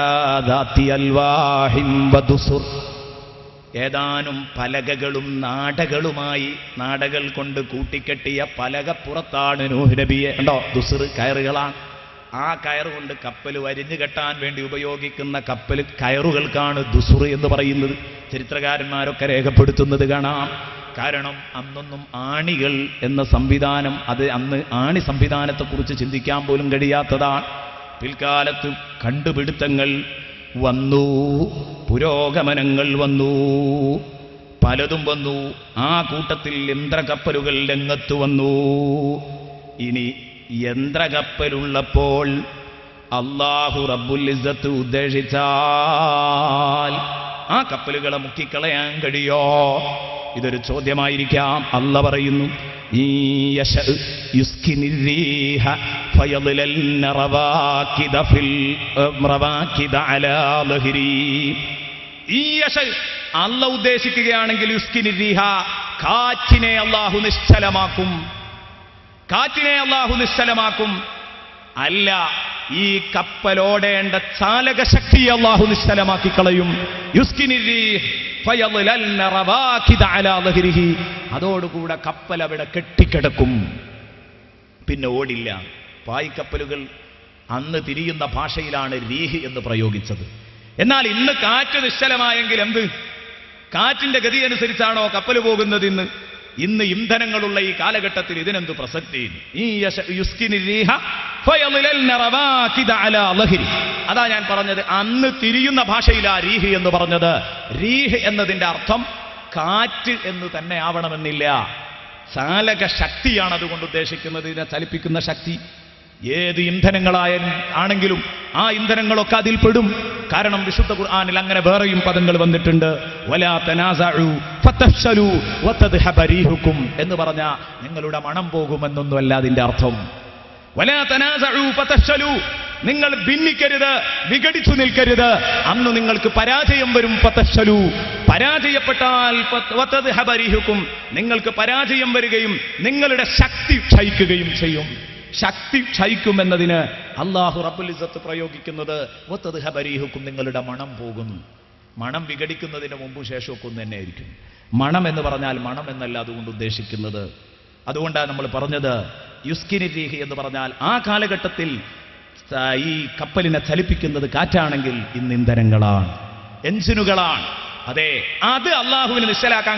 ദാത്തി അൽവാഹിൻ വദുസുർ. ഏതാനും പലകകളും നാടകളുമായി, നാടകൾ കൊണ്ട് കൂട്ടിക്കെട്ടിയ പലകപ്പുറത്താണ് നൂഹ് നബിയെ. കണ്ടോ, ദുസുർ കയറുകളാണ്. ആ കയറുകൊണ്ട് കപ്പൽ വരിഞ്ഞു കെട്ടാൻ വേണ്ടി ഉപയോഗിക്കുന്ന കപ്പൽ കയറുകൾക്കാണ് ദുസുർ എന്ന് പറയുന്നത്. ചരിത്രകാരന്മാരൊക്കെ രേഖപ്പെടുത്തുന്നത് കാണാം. കാരണം അന്നൊന്നും ആണികൾ എന്ന സംവിധാനം, അത് അന്ന് ആണി സംവിധാനത്തെക്കുറിച്ച് ചിന്തിക്കാൻ പോലും കഴിയാത്തതാണ്. പിൽക്കാലത്ത് കണ്ടുപിടുത്തങ്ങൾ വന്നു, പുരോഗമനങ്ങൾ വന്നു, പലതും വന്നു. ആ കൂട്ടത്തിൽ യന്ത്രകപ്പലുകൾ രംഗത്ത് വന്നു. ഇനി യന്ത്രകപ്പലുള്ളപ്പോൾ അല്ലാഹു റബ്ബുൽ ഇസ്സത്ത് ഉദ്ദേശിച്ചാൽ ആ കപ്പലുകളെ മുക്കിക്കളയാൻ കഴിയോ? ഇതൊരു ചോദ്യമായിരിക്കാം. അല്ല പറയുന്നു അല്ല ഉദ്ദേശിക്കുകയാണെങ്കിൽ കാറ്റിനെ അല്ലാഹു നിശ്ചലമാക്കും. കാറ്റിനെ അല്ലാഹു നിശ്ചലമാക്കും. അല്ല, ഈ കപ്പലോടേണ്ട ചാലക ശക്തി അല്ലാഹു നിശ്ചലമാക്കി കളയും. അതോടുകൂടെ കപ്പൽ അവിടെ കെട്ടിക്കിടക്കും. പിന്നെ ഓടില്ല. പായ്ക്കപ്പലുകൾ അന്ന് തിരിയുന്ന ഭാഷയിലാണ് രീഹ് എന്ന് പ്രയോഗിച്ചത്. എന്നാൽ ഇന്ന് കാറ്റ് നിശ്ചലമായെങ്കിൽ എന്ത്? കാറ്റിന്റെ ഗതി അനുസരിച്ചാണോ കപ്പൽ പോകുന്നത്? ഇന്ന് ഇന്ധനങ്ങളുള്ള ഈ കാലഘട്ടത്തിൽ ഇതിനെന്ത് പ്രസക്തി? അതാ ഞാൻ പറഞ്ഞത്, അന്ന് തിരിയുന്ന ഭാഷയിലാ രീഹ് എന്ന് പറഞ്ഞത്. രീഹ് എന്നതിന്റെ അർത്ഥം കാറ്റ് എന്ന് തന്നെ ആവണമെന്നില്ല. ചാലക ശക്തിയാണ് അതുകൊണ്ട് ഉദ്ദേശിക്കുന്നത്, ഇതിനെ ചലിപ്പിക്കുന്ന ശക്തി. ഏത് ഇന്ധനങ്ങളാണെങ്കിലും ആ ഇന്ധനങ്ങളൊക്കെ അതിൽ പെടും. കാരണം വിശുദ്ധ ഖുർആനിൽ അങ്ങനെ വേറെയും പദങ്ങൾ വന്നിട്ടുണ്ട്. വലാ തനാസഉ ഫതഫ്ശലു വതദ്ഹബ റീഹുകും എന്ന് പറഞ്ഞ നിങ്ങളുടെ മണം പോകുമെന്നൊന്നുമല്ല അതിന്റെ അർത്ഥം. വലാ തനാസഉ ഫതഫ്ശലു, നിങ്ങൾ ഭിന്നിക്കരുത്, വിഘടിച്ചു നിൽക്കരുത്, അന്ന് നിങ്ങൾക്ക് പരാജയം വരും. ഫതഫ്ശലു, പരാജയപ്പെട്ടാൽ വതദ്ഹബ റീഹുകും, നിങ്ങൾക്ക് പരാജയം വരികയും നിങ്ങളുടെ ശക്തി ക്ഷയിക്കുകയും ചെയ്യും. ശക്തി ക്ഷയിക്കുമെന്നതിന് അല്ലാഹു റബ്ബുൽ ഇസ്സത്ത് പ്രയോഗിക്കുന്നത് വതദ്ഹബ റീഹുകും, നിങ്ങളുടെ മണം പോകുന്നു. മണം വിഘടിക്കുന്നതിന് മുമ്പും ശേഷമൊക്കെ ഒന്ന് തന്നെ ആയിരിക്കും. മണം എന്ന് പറഞ്ഞാൽ മണം എന്നല്ല അതുകൊണ്ട് ഉദ്ദേശിക്കുന്നത്. അതുകൊണ്ടാണ് നമ്മൾ പറഞ്ഞത് യുസ്കിനി രീഹി എന്ന് പറഞ്ഞാൽ ആ കാലഘട്ടത്തിൽ ഈ കപ്പലിനെ ചലിപ്പിക്കുന്നത് കാറ്റാണെങ്കിൽ ഇന്ന് ഇന്ധനങ്ങളാണ്, എഞ്ചിനുകളാണ്. അതെ, അത് അള്ളാഹുവിന് നിശ്ചലാക്കാൻ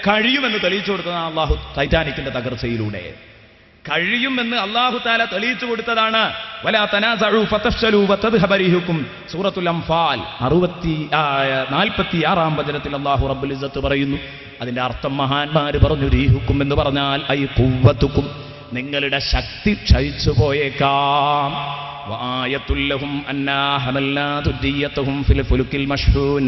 കഴിയുമെന്ന് തെളിയിച്ചു കൊടുത്തതാണ് അള്ളാഹു ടൈറ്റാനിക്കിന്റെ തകർച്ചയിലൂടെ. കഴിയുമെന്ന് അല്ലാഹു തആല തെളിയിച്ചു കൊടുത്തതാണ്. വലാ തനാസഉ ഫതഫ്ശലു വതദ്ഹബ റീഹുകും, സൂറത്തുൽ അംഫാൽ 46-ാം വചനത്തിൽ അല്ലാഹു റബ്ബുൽ ഇസ്സത്ത് പറയുന്നു. അതിന്റെ അർത്ഥം മഹാന്മാര് പറഞ്ഞു, റീഹുക്കും എന്ന് പറഞ്ഞാൽ ഐ ഖുവ്വതുക്കും, നിങ്ങളുടെ ശക്തി ക്ഷയിച്ചു പോയേക്കാം. വആയത്തുൽ ലഹും അന്നാ ഹമൽനാ ദുർരിയ്യതഹും ഫിൽ ഫുലുക്കിൽ മശ്ഹൂൻ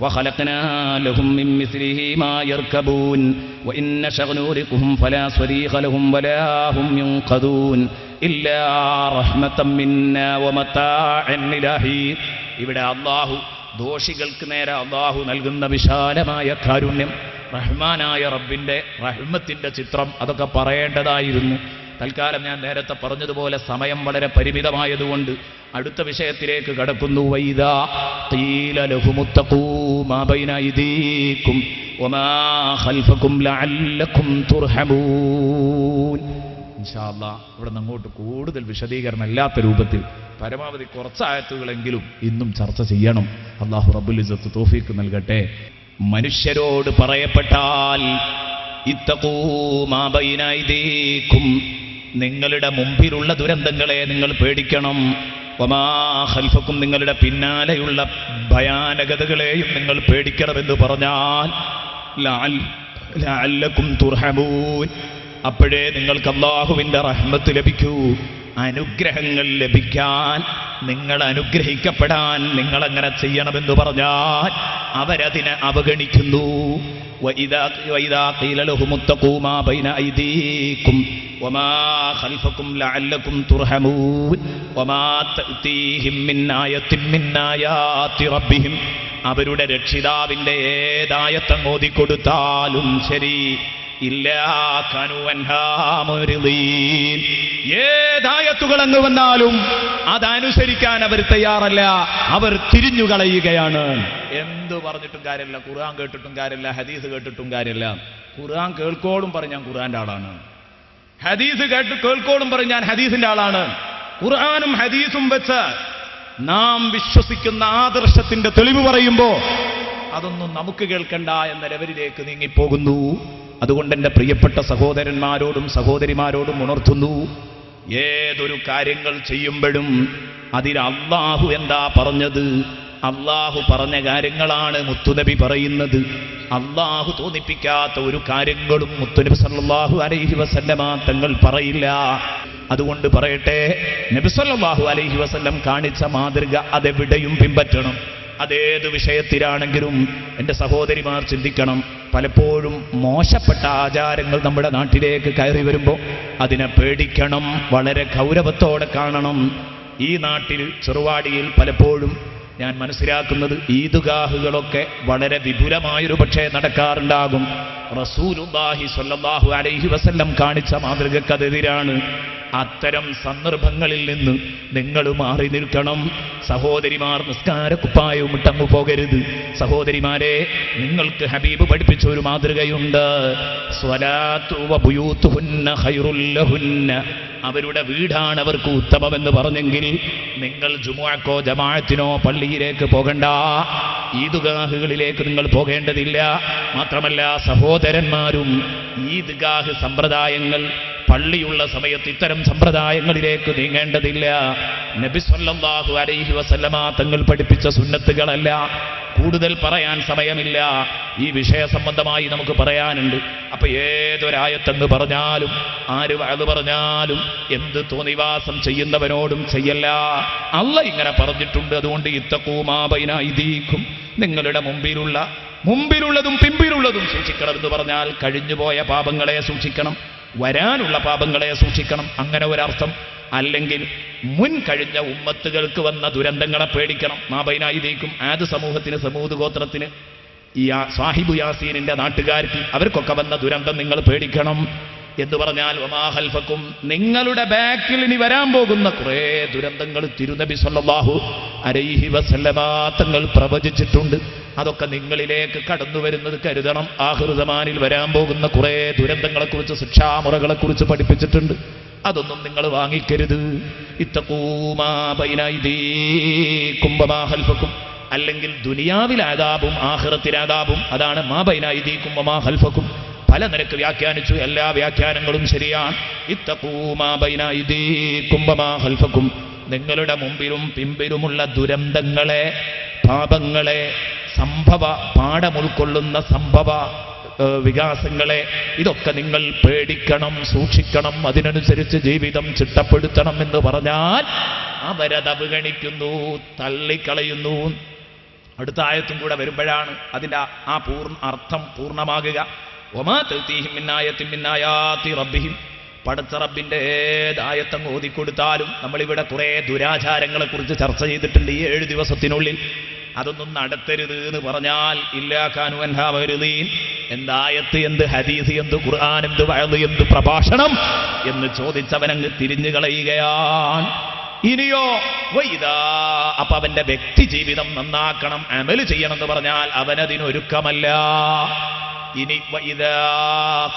وخلقنا لهم من مثله ما يركبون وإن نشأ نغرقهم فلا صريخ لهم ولا هم ينقذون إلا رحمة منا ومتاعا إلى حين. ഇവിടെ അല്ലാഹു ദോഷികൾക്ക് നേരെ അല്ലാഹു നൽകുന്ന വിശാലമായ കാരുണ്യം, റഹ്മാനായ റബ്ബിന്റെ റഹ്മത്തിന്റെ ചിത്രം, അതൊക്കെ പറയേണ്ടതായിരുന്നു. തൽക്കാലം ഞാൻ നേരത്തെ പറഞ്ഞതുപോലെ സമയം വളരെ പരിമിതമായതുകൊണ്ട് അടുത്ത വിഷയത്തിലേക്ക് കടക്കുന്നു. വൈദാ ഖീല ലഹുമുത്തഖൂ മാ ബൈന അയ്ദീകും വമാ ഖൽഫകും ലഅല്ലകും തുർഹമൂൻ. ഇൻഷാ അല്ലാഹ് ഇവിടെ നിന്ന് അങ്ങോട്ട് കൂടുതൽ വിശദീകരണം ഇല്ലാത്ത രൂപത്തിൽ പരമാവധി കുറച്ച് ആയത്തുകളെങ്കിലും ഇന്നും ചർച്ച ചെയ്യണം. അല്ലാഹു റബ്ബുൽ ഇസ്സത്ത് തൗഫീഖ് നൽകട്ടെ. മനുഷ്യരോട് പറയപ്പെട്ടാൽ ഇത്തഖൂ മാ ബൈന അയ്ദീകും, നിങ്ങളുടെ മുമ്പിലുള്ള ദുരന്തങ്ങളെ നിങ്ങൾ പേടിക്കണം. വമാ ഖൽഫകും, നിങ്ങളുടെ പിന്നാലെയുള്ള ഭയാനകതകളെയും നിങ്ങൾ പേടിക്കണമെന്ന് പറഞ്ഞാൽ ലഅല്ലകും തുർഹമൂൻ, അപ്പോഴേ നിങ്ങൾക്ക് അല്ലാഹുവിൻ്റെ റഹ്മത്ത് ലഭിക്കൂ. അനുഗ്രഹങ്ങൾ ലഭിക്കാൻ, നിങ്ങൾ അനുഗ്രഹിക്കപ്പെടാൻ നിങ്ങൾ അങ്ങനെ ചെയ്യണമെന്ന് പറഞ്ഞാൽ അവരതിനെ അവഗണിക്കുന്നു. وإذا قيل لهم اتقوا ما بين أيديكم وما خلفكم لعلكم ترحمون وما تأتيهم من آية من آيات ربهم, അവരുടെ രക്ഷിതാവിൻ്റെ ഏതായത്തം ഓതിക്കൊടുത്താലും ശരി, ഏതായത്തുകൾ അങ്ങ് വന്നാലും അതനുസരിക്കാൻ അവർ തയ്യാറല്ല, അവർ തിരിഞ്ഞുകളയുകയാണ്. എന്ത് പറഞ്ഞിട്ടും കാര്യമില്ല, ഖുർആൻ കേട്ടിട്ടും കാര്യമില്ല, ഹദീസ് കേട്ടിട്ടും കാര്യമില്ല. ഖുർആൻ കേൾക്കോളും പറയും ഞാൻ ഖുർആന്റെ ആളാണ്, ഹദീസ് കേൾക്കോളും പറയും ഞാൻ ഹദീസിന്റെ ആളാണ്. ഖുർആനും ഹദീസും വെച്ച് നാം വിശ്വസിക്കുന്ന ആദർശത്തിന്റെ തെളിവ് പറയുമ്പോ അതൊന്നും നമുക്ക് കേൾക്കണ്ട എന്ന ലെവലിലേക്ക് നീങ്ങിപ്പോകുന്നു. അതുകൊണ്ട് എൻ്റെ പ്രിയപ്പെട്ട സഹോദരന്മാരോടും സഹോദരിമാരോടും ഉണർത്തുന്നു, ഏതൊരു കാര്യങ്ങൾ ചെയ്യുമ്പോഴും അതിൽ അല്ലാഹു എന്താ പറഞ്ഞത്, അല്ലാഹു പറഞ്ഞ കാര്യങ്ങളാണ് മുത്തുനബി പറയുന്നത്. അല്ലാഹു തോന്നിപ്പിക്കാത്ത ഒരു കാര്യങ്ങളും മുത്തുനബി സല്ലല്ലാഹു അലൈഹി വസല്ലമ തങ്ങൾ പറയില്ല. അതുകൊണ്ട് പറയട്ടെ, നബി സല്ലല്ലാഹു അലൈഹി വസല്ലം കാണിച്ച മാതൃക അതെവിടെയും പിൻപറ്റണം. അതേത് വിഷയത്തിലാണെങ്കിലും എൻ്റെ സഹോദരിമാർ ചിന്തിക്കണം. പലപ്പോഴും മോശപ്പെട്ട ആചാരങ്ങൾ നമ്മുടെ നാട്ടിലേക്ക് കയറി വരുമ്പോൾ അതിനെ പേടിക്കണം, വളരെ ഗൗരവത്തോടെ കാണണം. ഈ നാട്ടിൽ ചെറുവാടിയിൽ പലപ്പോഴും ഞാൻ മനസ്സിലാക്കുന്നത് ഈദ്ഗാഹുകളൊക്കെ വളരെ വിപുലമായൊരു പക്ഷേ നടക്കാറുണ്ടാകും. റസൂലുള്ളാഹി സ്വല്ലല്ലാഹു അലൈഹി വസല്ലം കാണിച്ച മാതൃകക്കെതിരാണ്. അത്തരം സന്ദർഭങ്ങളിൽ നിന്ന് നിങ്ങൾ മാറി നിൽക്കണം. സഹോദരിമാർ നിസ്കാരക്കുപ്പായവും ഇട്ടങ്ങു പോകരുത്. സഹോദരിമാരെ, നിങ്ങൾക്ക് ഹബീബ് പഠിപ്പിച്ച ഒരു മാതൃകയുണ്ട്. സ്വലാത്തു വബുയൂതുഹുന്ന ഖൈറുൽ ലഹുന്ന, അവരുടെ വീടാണ് അവർക്ക് ഉത്തമമെന്ന് പറഞ്ഞെങ്കിൽ നിങ്ങൾ ജുമുഅക്കോ ജമാഅത്തിനോ പള്ളിയിലേക്ക് പോകണ്ട, ഈദ്ഗാഹുകളിലേക്ക് നിങ്ങൾ പോകേണ്ടതില്ല. മാത്രമല്ല, സഹോദരന്മാരും ഈദ്ഗാഹ് സമ്പ്രദായങ്ങൾ, പള്ളിയുള്ള സമയത്ത് ഇത്തരം സമ്പ്രദായങ്ങളിലേക്ക് നീങ്ങേണ്ടതില്ല. നബി സല്ലല്ലാഹു അലൈഹി വസല്ലമ തങ്ങൾ പഠിപ്പിച്ച സുന്നത്തുകളല്ല. കൂടുതൽ പറയാൻ സമയമില്ല, ഈ വിഷയ സംബന്ധമായി നമുക്ക് പറയാനുണ്ട്. അപ്പൊ ഏതൊരായത്തെന്ന് പറഞ്ഞാലും ആര് അത് പറഞ്ഞാലും എന്ത് തോന്നിവാസം ചെയ്യുന്നവനോടും ചെയ്യല്ല. അല്ലാഹ് ഇങ്ങനെ പറഞ്ഞിട്ടുണ്ട്. അതുകൊണ്ട് ഇത്തഖൂ മാ ബൈന അയ്ദീകും, നിങ്ങളുടെ മുമ്പിലുള്ളതും പിമ്പിലുള്ളതും സൂക്ഷിക്കണം എന്ന് പറഞ്ഞാൽ കഴിഞ്ഞുപോയ പാപങ്ങളെ സൂക്ഷിക്കണം, വരാനുള്ള പാപങ്ങളെ സൂക്ഷിക്കണം, അങ്ങനെ ഒരർത്ഥം. അല്ലെങ്കിൽ മുൻ കഴിഞ്ഞ ഉമ്മത്തുകൾക്ക് വന്ന ദുരന്തങ്ങളെ പേടിക്കണം. മാബൈനായിക്കും ആദ് സമൂഹത്തിന്, സമൂദ് ഗോത്രത്തിന്, സാഹിബു യാസീനിന്റെ നാട്ടുകാർക്ക്, അവർക്കൊക്കെ വന്ന ദുരന്തം നിങ്ങൾ പേടിക്കണം എന്ന് പറഞ്ഞാൽ വമാ ഖൽഫക്കും, നിങ്ങളുടെ ബാക്കിൽ ഇനി വരാൻ പോകുന്ന കുറേ ദുരന്തങ്ങൾ തിരുനബി സല്ലല്ലാഹു അലൈഹി വസല്ലമ തങ്ങൾ പ്രവചിച്ചിട്ടുണ്ട്. അതൊക്കെ നിങ്ങളിലേക്ക് കടന്നു വരുന്നത് കരുതണം. ആഖിർ സമാനിൽ വരാൻ പോകുന്ന കുറേ ദുരന്തങ്ങളെക്കുറിച്ച്, ശിക്ഷാമുറകളെക്കുറിച്ച് പഠിപ്പിച്ചിട്ടുണ്ട്. അതൊന്നും നിങ്ങൾ വാങ്ങിക്കരുത്. ഇത്തഖൂ മാ ബൈന അയ്ദീകും വമാ ഖൽഫക്കും, അല്ലെങ്കിൽ ദുനിയാവിൽ ആദാബും ആഖിറത്തിൽ ആദാബും, അതാണ് മാ ബൈന അയ്ദീകും വമാ ഖൽഫക്കും. പല നിരക്ക് വ്യാഖ്യാനിച്ചു, എല്ലാ വ്യാഖ്യാനങ്ങളും ശരിയാണ്. ഇത്തഖൂ മാ ബൈന അയ്ദീകും വമാ ഖൽഫക്കും, നിങ്ങളുടെ മുമ്പിലും പിമ്പിലുമുള്ള ദുരന്തങ്ങളെ, പാപങ്ങളെ, പാഠം ഉൾക്കൊള്ളുന്ന സംഭവ വികാസങ്ങളെ, ഇതൊക്കെ നിങ്ങൾ പേടിക്കണം, സൂക്ഷിക്കണം, അതിനനുസരിച്ച് ജീവിതം ചിട്ടപ്പെടുത്തണം എന്ന് പറഞ്ഞാൽ അവരത് അവഗണിക്കുന്നു, തള്ളിക്കളയുന്നു. അടുത്ത ആയത്തും കൂടെ വരുമ്പോഴാണ് അതിൻ്റെ ആ അർത്ഥം പൂർണ്ണമാകുക. വമാ തഅ്തീഹിം മിൻ ആയത്തിൻ മിൻ ആയാതി റബ്ബിഹിം, പടച്ച റബ്ബിൻ്റെ ഏതായത്തങ്ങ് ഓതിക്കൊടുത്താലും. നമ്മളിവിടെ കുറേ ദുരാചാരങ്ങളെ കുറിച്ച് ചർച്ച ചെയ്തിട്ടുണ്ട് ഈ 7 ദിവസത്തിനുള്ളിൽ. അതൊന്നും നടത്തരുത് എന്ന് പറഞ്ഞാൽ ഇല്ലാ കാനു അൻഹാ വറുദീൻ, എന്തായത്ത്, എന്ത് ഹദീസ്, എന്ത് ഖുർആൻ, എന്ത് വഅദ്, എന്ത് പ്രഭാഷണം എന്ന് ചോദിച്ചവനങ്ങ് തിരിഞ്ഞു കളയുകയാണ്. ഇനിയോ വൈദാ, അപ്പൊ അവന്റെ വ്യക്തി ജീവിതം നന്നാക്കണം, അമല് ചെയ്യണം എന്ന് പറഞ്ഞാൽ അവനതിനൊരുക്കമല്ല. ഇനി വൈദാ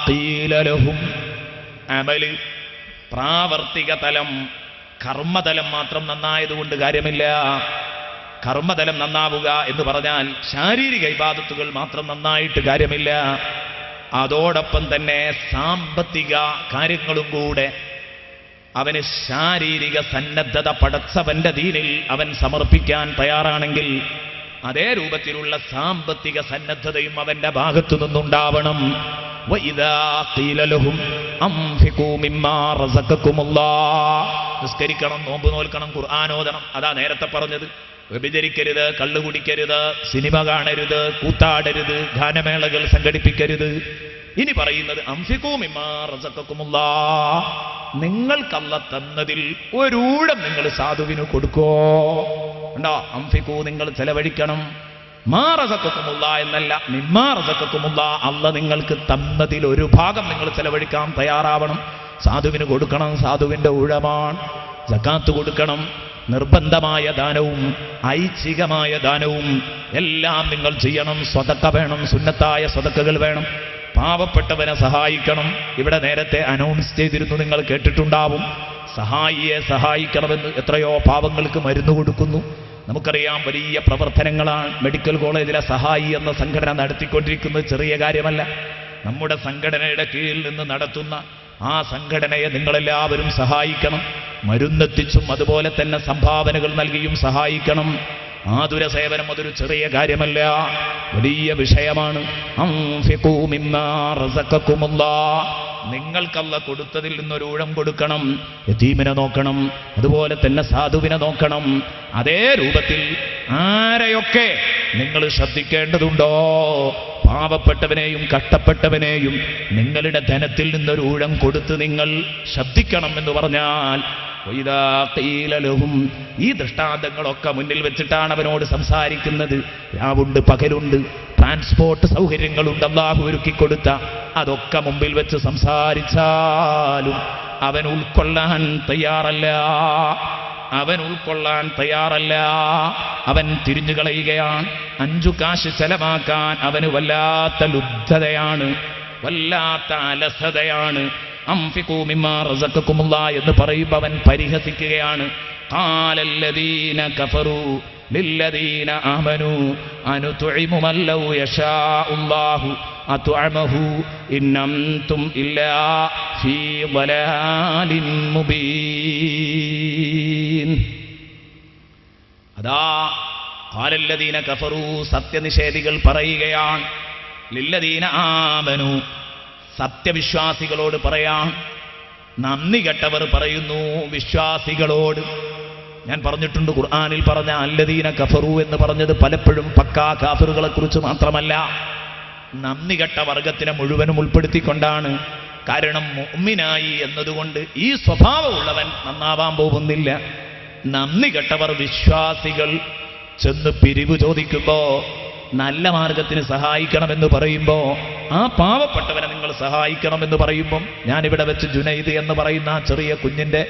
ഖീല ലഹും, അമല് പ്രാവർത്തിക തലം, കർമ്മതലം മാത്രം നന്നായതുകൊണ്ട് കാര്യമില്ല. കർമ്മതലം നന്നാവുക എന്ന് പറഞ്ഞാൽ ശാരീരിക ഇബാദത്തുകൾ മാത്രം നന്നായിട്ട് കാര്യമില്ല. അതോടൊപ്പം തന്നെ സാമ്പത്തിക കാര്യങ്ങളും കൂടെ അവന് ശാരീരിക സന്നദ്ധത പടച്ചവന്റെ ദീനിൽ അവൻ സമർപ്പിക്കാൻ തയ്യാറാണെങ്കിൽ അതേ രൂപത്തിലുള്ള സാമ്പത്തിക സന്നദ്ധതയും അവന്റെ ഭാഗത്തു നിന്നുണ്ടാവണം. വഇദാ ഖീല ലഹും അൻഫിഖൂ മിമ്മാ റസഖകുമുല്ലാഹ്, നിസ്കരിക്കണം, നോമ്പ് നോൽക്കണം, ഖുർആൻ ഓതണം. അതാ നേരത്തെ പറഞ്ഞത്. വ്യഭിചരിക്കരുത്, കള്ളു കുടിക്കരുത്, സിനിമ കാണരുത്, കൂത്താടരുത്, ഗാനമേളകൾ സംഘടിപ്പിക്കരുത്. ഇനി പറയുന്നത് അൻഫിഖൂ മിമ്മാ റസഖകുമുല്ലാഹ്, നിങ്ങൾക്കല്ല തന്നതിൽ ഒരൂഴം നിങ്ങൾ സാധുവിന് കൊടുക്കോ. ഉണ്ടോ? അൻഫിഖൂ, നിങ്ങൾ ചെലവഴിക്കണം. മാ റസഖകുമുല്ലാഹ് എന്നല്ല, മിമ്മാ റസഖകുമുല്ലാഹ്, അല്ല നിങ്ങൾക്ക് തന്നതിൽ ഒരു ഭാഗം നിങ്ങൾ ചെലവഴിക്കാൻ തയ്യാറാവണം. സാധുവിന് കൊടുക്കണം, സാധുവിന്റെ ഊഴമാണ്. സകാത്ത് കൊടുക്കണം, നിർബന്ധമായ ദാനവും ഐച്ഛികമായ ദാനവും എല്ലാം നിങ്ങൾ ചെയ്യണം. സ്വതക്ക വേണം, സുന്നത്തായ സ്വതക്കകൾ വേണം. പാവപ്പെട്ടവനെ സഹായിക്കണം. ഇവിടെ നേരത്തെ അനൗൺസ് ചെയ്തിരുന്നു, നിങ്ങൾ കേട്ടിട്ടുണ്ടാവും. സഹായിയെ സഹായിക്കണമെന്ന്. എത്രയോ പാവങ്ങൾക്ക് മരുന്ന് കൊടുക്കുന്നു. നമുക്കറിയാം, വലിയ പ്രവർത്തനങ്ങളാണ് മെഡിക്കൽ കോളേജിലെ സഹായി എന്ന സംഘടന നടത്തിക്കൊണ്ടിരിക്കുന്നത്. ചെറിയ കാര്യമല്ല. നമ്മുടെ സംഘടനയുടെ കീഴിൽ നിന്ന് നടത്തുന്ന ആ സംഘടനയെ നിങ്ങളെല്ലാവരും സഹായിക്കണം. മരുന്നെത്തിച്ചും അതുപോലെ തന്നെ സംഭാവനകൾ നൽകിയും സഹായിക്കണം. ആതുര സേവനം അതൊരു ചെറിയ കാര്യമല്ല, വലിയ വിഷയമാണ്. അൻഫിഖൂ മിമ്മാ റസഖകുമുല്ലാഹ്, നിങ്ങൾക്കല്ല കൊടുത്തതിൽ നിന്നൊരു ഊഴം കൊടുക്കണം. യതീമിനെ നോക്കണം, അതുപോലെ തന്നെ സാധുവിനെ നോക്കണം. അതേ രൂപത്തിൽ ആരെയൊക്കെ നിങ്ങൾ ശ്രദ്ധിക്കേണ്ടതുണ്ടോ? പാവപ്പെട്ടവനെയും കഷ്ടപ്പെട്ടവനെയും നിങ്ങളുടെ ധനത്തിൽ നിന്നൊരു ഊഴം കൊടുത്ത് നിങ്ങൾ ശ്രദ്ധിക്കണം എന്ന് പറഞ്ഞാൽ വഇദാ ഖീല ലഹും, ഈ ദൃഷ്ടാന്തങ്ങളൊക്കെ മുന്നിൽ വെച്ചിട്ടാണ് അവനോട് സംസാരിക്കുന്നത്. രാവുണ്ട്, പകലുണ്ട്, ട്രാൻസ്പോർട്ട് സൗകര്യങ്ങളുണ്ട്, അല്ലാഹു ഒരുക്കിക്കൊടുത്ത. അതൊക്കെ മുമ്പിൽ വെച്ച് സംസാരിച്ചാലും അവൻ ഉൾക്കൊള്ളാൻ തയ്യാറല്ല. അവൻ ഉൾക്കൊള്ളാൻ തയ്യാറല്ല. അവൻ തിരിഞ്ഞു കളയുകയാണ്. 5 കാശ് ചെലവാക്കാൻ അവന് വല്ലാത്ത ലുബ്ധതയാണ്, വല്ലാത്ത അലസതയാണ്. അംഫിഖൂ മിമ്മാ റസഖകുമുല്ലാഹ് എന്ന് പറയുമ്പോൾ അവൻ പരിഹസിക്കുകയാണ്. ഖാലല്ലദീന കഫറൂ ലില്ലദീന ആമനൂ അനുതുഇമു മൻ ലൗ യശാഉല്ലാഹു അതുഅമഹു ഇന്നംതും ഇല്ലാ ഫീ ളലാലിൻ മുബീൻ. അതാ ഖാലല്ലദീന കഫറൂ, സത്യനിഷേധികൾ പറയുകയാണ്, ലില്ലദീന ആമനൂ, സത്യവിശ്വാസികളോട് പറയാം. നന്ദി കെട്ടവർ പറയുന്നു വിശ്വാസികളോട്. ഞാൻ പറഞ്ഞിട്ടുണ്ട്, ഖുർആനിൽ പറഞ്ഞ അല്ലദീന കഫറു എന്ന് പറഞ്ഞത് പലപ്പോഴും പക്കാ കാഫിറുകളെ കുറിച്ച് മാത്രമല്ല, നന്ദി കെട്ട വർഗത്തിനെ മുഴുവനും ഉൾപ്പെടുത്തിക്കൊണ്ടാണ്. കാരണം മുഅ്മിനായി എന്നതുകൊണ്ട് ഈ സ്വഭാവമുള്ളവൻ നന്നാവാൻ പോകുന്നില്ല. നന്ദി കെട്ടവർ വിശ്വാസികൾ ചെന്ന് പിരിവ് ചോദിക്കുമ്പോ, നല്ല മാർഗത്തിന് സഹായിക്കണമെന്ന് പറയുമ്പോ, ആ പാവപ്പെട്ടവനെ നിങ്ങൾ സഹായിക്കണമെന്ന് പറയുമ്പം, ഞാനിവിടെ വെച്ച് ജുനൈദ് എന്ന് പറയുന്ന ആ ചെറിയ കുഞ്ഞിന്റെ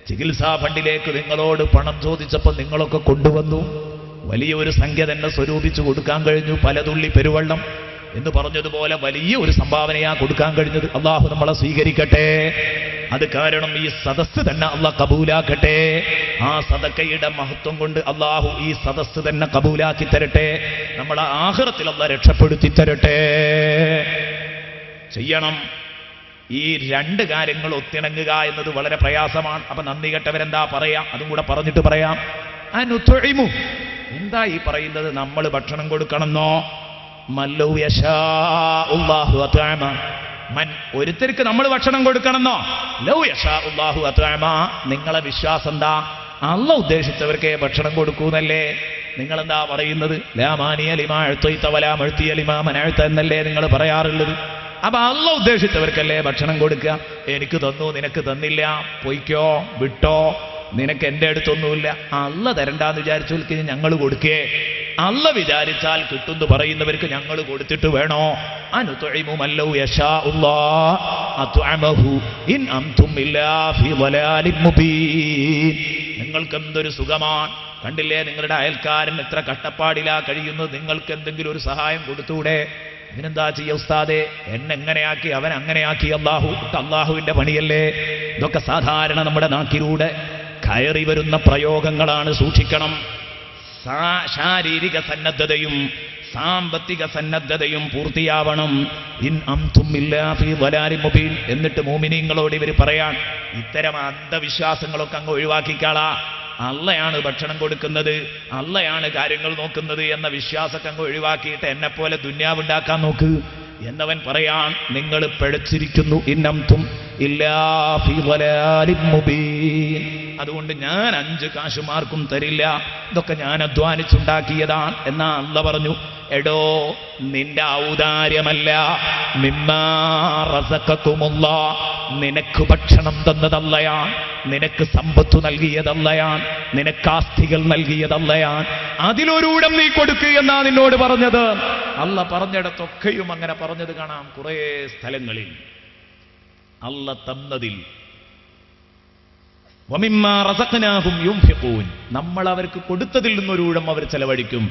ചികിത്സാ ഫണ്ടിലേക്ക് നിങ്ങളോട് പണം ചോദിച്ചപ്പോൾ നിങ്ങളൊക്കെ കൊണ്ടുവന്നു. വലിയൊരു സംഖ്യ തന്നെ സ്വരൂപിച്ചു കൊടുക്കാൻ കഴിഞ്ഞു. പലതുള്ളി പെരുവെള്ളം എന്ന് പറഞ്ഞതുപോലെ വലിയ ഒരു സംഭാവനയാ കൊടുക്കാൻ കഴിഞ്ഞത്. അള്ളാഹു നമ്മളെ സ്വീകരിക്കട്ടെ. അത് കാരണം ഈ സദസ്സ് തന്നെ അള്ളാഹ് കബൂലാക്കട്ടെ. ആ സദക്കയുടെ മഹത്വം കൊണ്ട് അള്ളാഹു ഈ സദസ്സ് തന്നെ കബൂലാക്കി തരട്ടെ. നമ്മളെ ആഖിറത്തിൽ അള്ളാഹ് രക്ഷപ്പെടുത്തി തരട്ടെ. ചെയ്യണം. ഈ 2 കാര്യങ്ങൾ ഒത്തിണങ്ങുക എന്നത് വളരെ പ്രയാസമാണ്. അപ്പൊ നന്ദി കെട്ടവരെന്താ പറയാം, അതും കൂടെ പറഞ്ഞിട്ട് പറയാം. അനുതുഇമു, എന്താ ഈ പറയുന്നത്? നമ്മൾ ഭക്ഷണം കൊടുക്കണമെന്നോ? മല്ലൗ യശാഉല്ലാഹു അത്അമ, ഒരുത്തർക്ക് നമ്മൾ ഭക്ഷണം കൊടുക്കണമെന്നോ? ലൗ യശാഉല്ലാഹു അത്അമ, നിങ്ങളെ വിശ്വാസം എന്താ? അല്ലാഹു ഉദ്ദേശിച്ചവർക്കേ ഭക്ഷണം കൊടുക്കൂന്നല്ലേ നിങ്ങളെന്താ പറയുന്നത്? ലാ മാനിയ ലിമാ അഅ്തൈത വലാ മുഅ്തിയ ലിമാ മനഅ്ത എന്നല്ലേ നിങ്ങൾ പറയാറുള്ളത്? അപ്പൊ അല്ലാഹു ഉദ്ദേശിച്ചവർക്കല്ലേ ഭക്ഷണം കൊടുക്കുക. എനിക്ക് തന്നു, നിനക്ക് തന്നില്ല, പൊയ്ക്കോ, വിട്ടോ, നിനക്ക് എൻ്റെ അടുത്തൊന്നുമില്ല. അല്ലാഹു തരണ്ടാന്ന് വിചാരിച്ചവർക്ക് ഞങ്ങൾ കൊടുക്കേ. അല്ലാഹു വിചാരിച്ചാൽ കിട്ടുന്നു പറയുന്നവർക്ക് ഞങ്ങൾ കൊടുത്തിട്ട് വേണോ? അനുതുഇമു മല്ലൗ യശാഉല്ലാഹ് അതുഅമഹു ഇൻ അൻതും ഇല്ലാ ഫീ ളലാലിൻ മുബീൻ. നിങ്ങൾക്ക് എന്തൊരു സുഖമാണ് കണ്ടില്ലേ? നിങ്ങളുടെ അയൽക്കാരൻ എത്ര കഷ്ടപ്പാടിലാ കഴിയുന്നത്. നിങ്ങൾക്ക് എന്തെങ്കിലും ഒരു സഹായം കൊടുത്തൂടെ? ഇതിനെന്താ ചെയ്യ ഉസ്താദേ? എന്നെങ്ങനെയാക്കി അവൻ അങ്ങനെയാക്കി. അള്ളാഹുവിന്റെ പണിയല്ലേ ഇതൊക്കെ. സാധാരണ നമ്മുടെ നാക്കിലൂടെ കയറി വരുന്ന പ്രയോഗങ്ങളാണ്, സൂക്ഷിക്കണം. ശാരീരിക സന്നദ്ധതയും സാമ്പത്തിക സന്നദ്ധതയും പൂർത്തിയാവണം. ഇൻ അൻതും ഇല്ലാ ഫീ ളലാലിൻ മുബീൻ. എന്നിട്ട് മുഅ്മിനീങ്ങളോട് ഇവർ പറയാൻ, ഇത്തരം അന്ധവിശ്വാസങ്ങളൊക്കെ അങ്ങ് ഒഴിവാക്കിക്കാളാ. അള്ളയാണ് ഭക്ഷണം കൊടുക്കുന്നത്, അള്ളയാണ് കാര്യങ്ങൾ നോക്കുന്നത് എന്ന വിശ്വാസമൊക്കെ അങ്ങ് ഒഴിവാക്കിയിട്ട് എന്നെപ്പോലെ ദുന്യാവുണ്ടാക്കാൻ നോക്ക് എന്നവൻ പറയാൻ, നിങ്ങൾ പിഴച്ചിരിക്കുന്നു. ഇന്നംതും ഇല്ലാ ഫീ ളലാലിൻ മുബീൻ. അതുകൊണ്ട് ഞാൻ 5 കാശുമാർക്കും തരില്ല, ഇതൊക്കെ ഞാൻ അധ്വാനിച്ചുണ്ടാക്കിയതാണ് എന്നാ അല്ലാഹ് പറഞ്ഞു. എടോ, നിന്റെ ഔദാര്യമല്ല, മിമ്മാ റസഖകുമുല്ലാഹ്, നിനക്ക് ഭക്ഷണം തന്നതല്ലയാണ്, നിനക്ക് സമ്പത്ത് നൽകിയതല്ലയാണ്, നിനക്ക് ആസ്തികൾ നൽകിയതല്ലയാണ്. അതിലൊരൂടം നീ കൊടുക്കുക എന്നാ നിന്നോട് പറഞ്ഞത്. അല്ലാഹ് പറഞ്ഞിടത്തൊക്കെയും അങ്ങനെ പറഞ്ഞത് കാണാം. കുറേ സ്ഥലങ്ങളിൽ അല്ലാഹ് തന്നതിൽ വമിമ്മാ റസഖ്നാഹും യുൻഫിഖൂൻ, നമ്മൾ അവർക്ക് കൊടുത്തതിൽ നിന്നൊരൂഴം അവർ ചെലവഴിക്കും.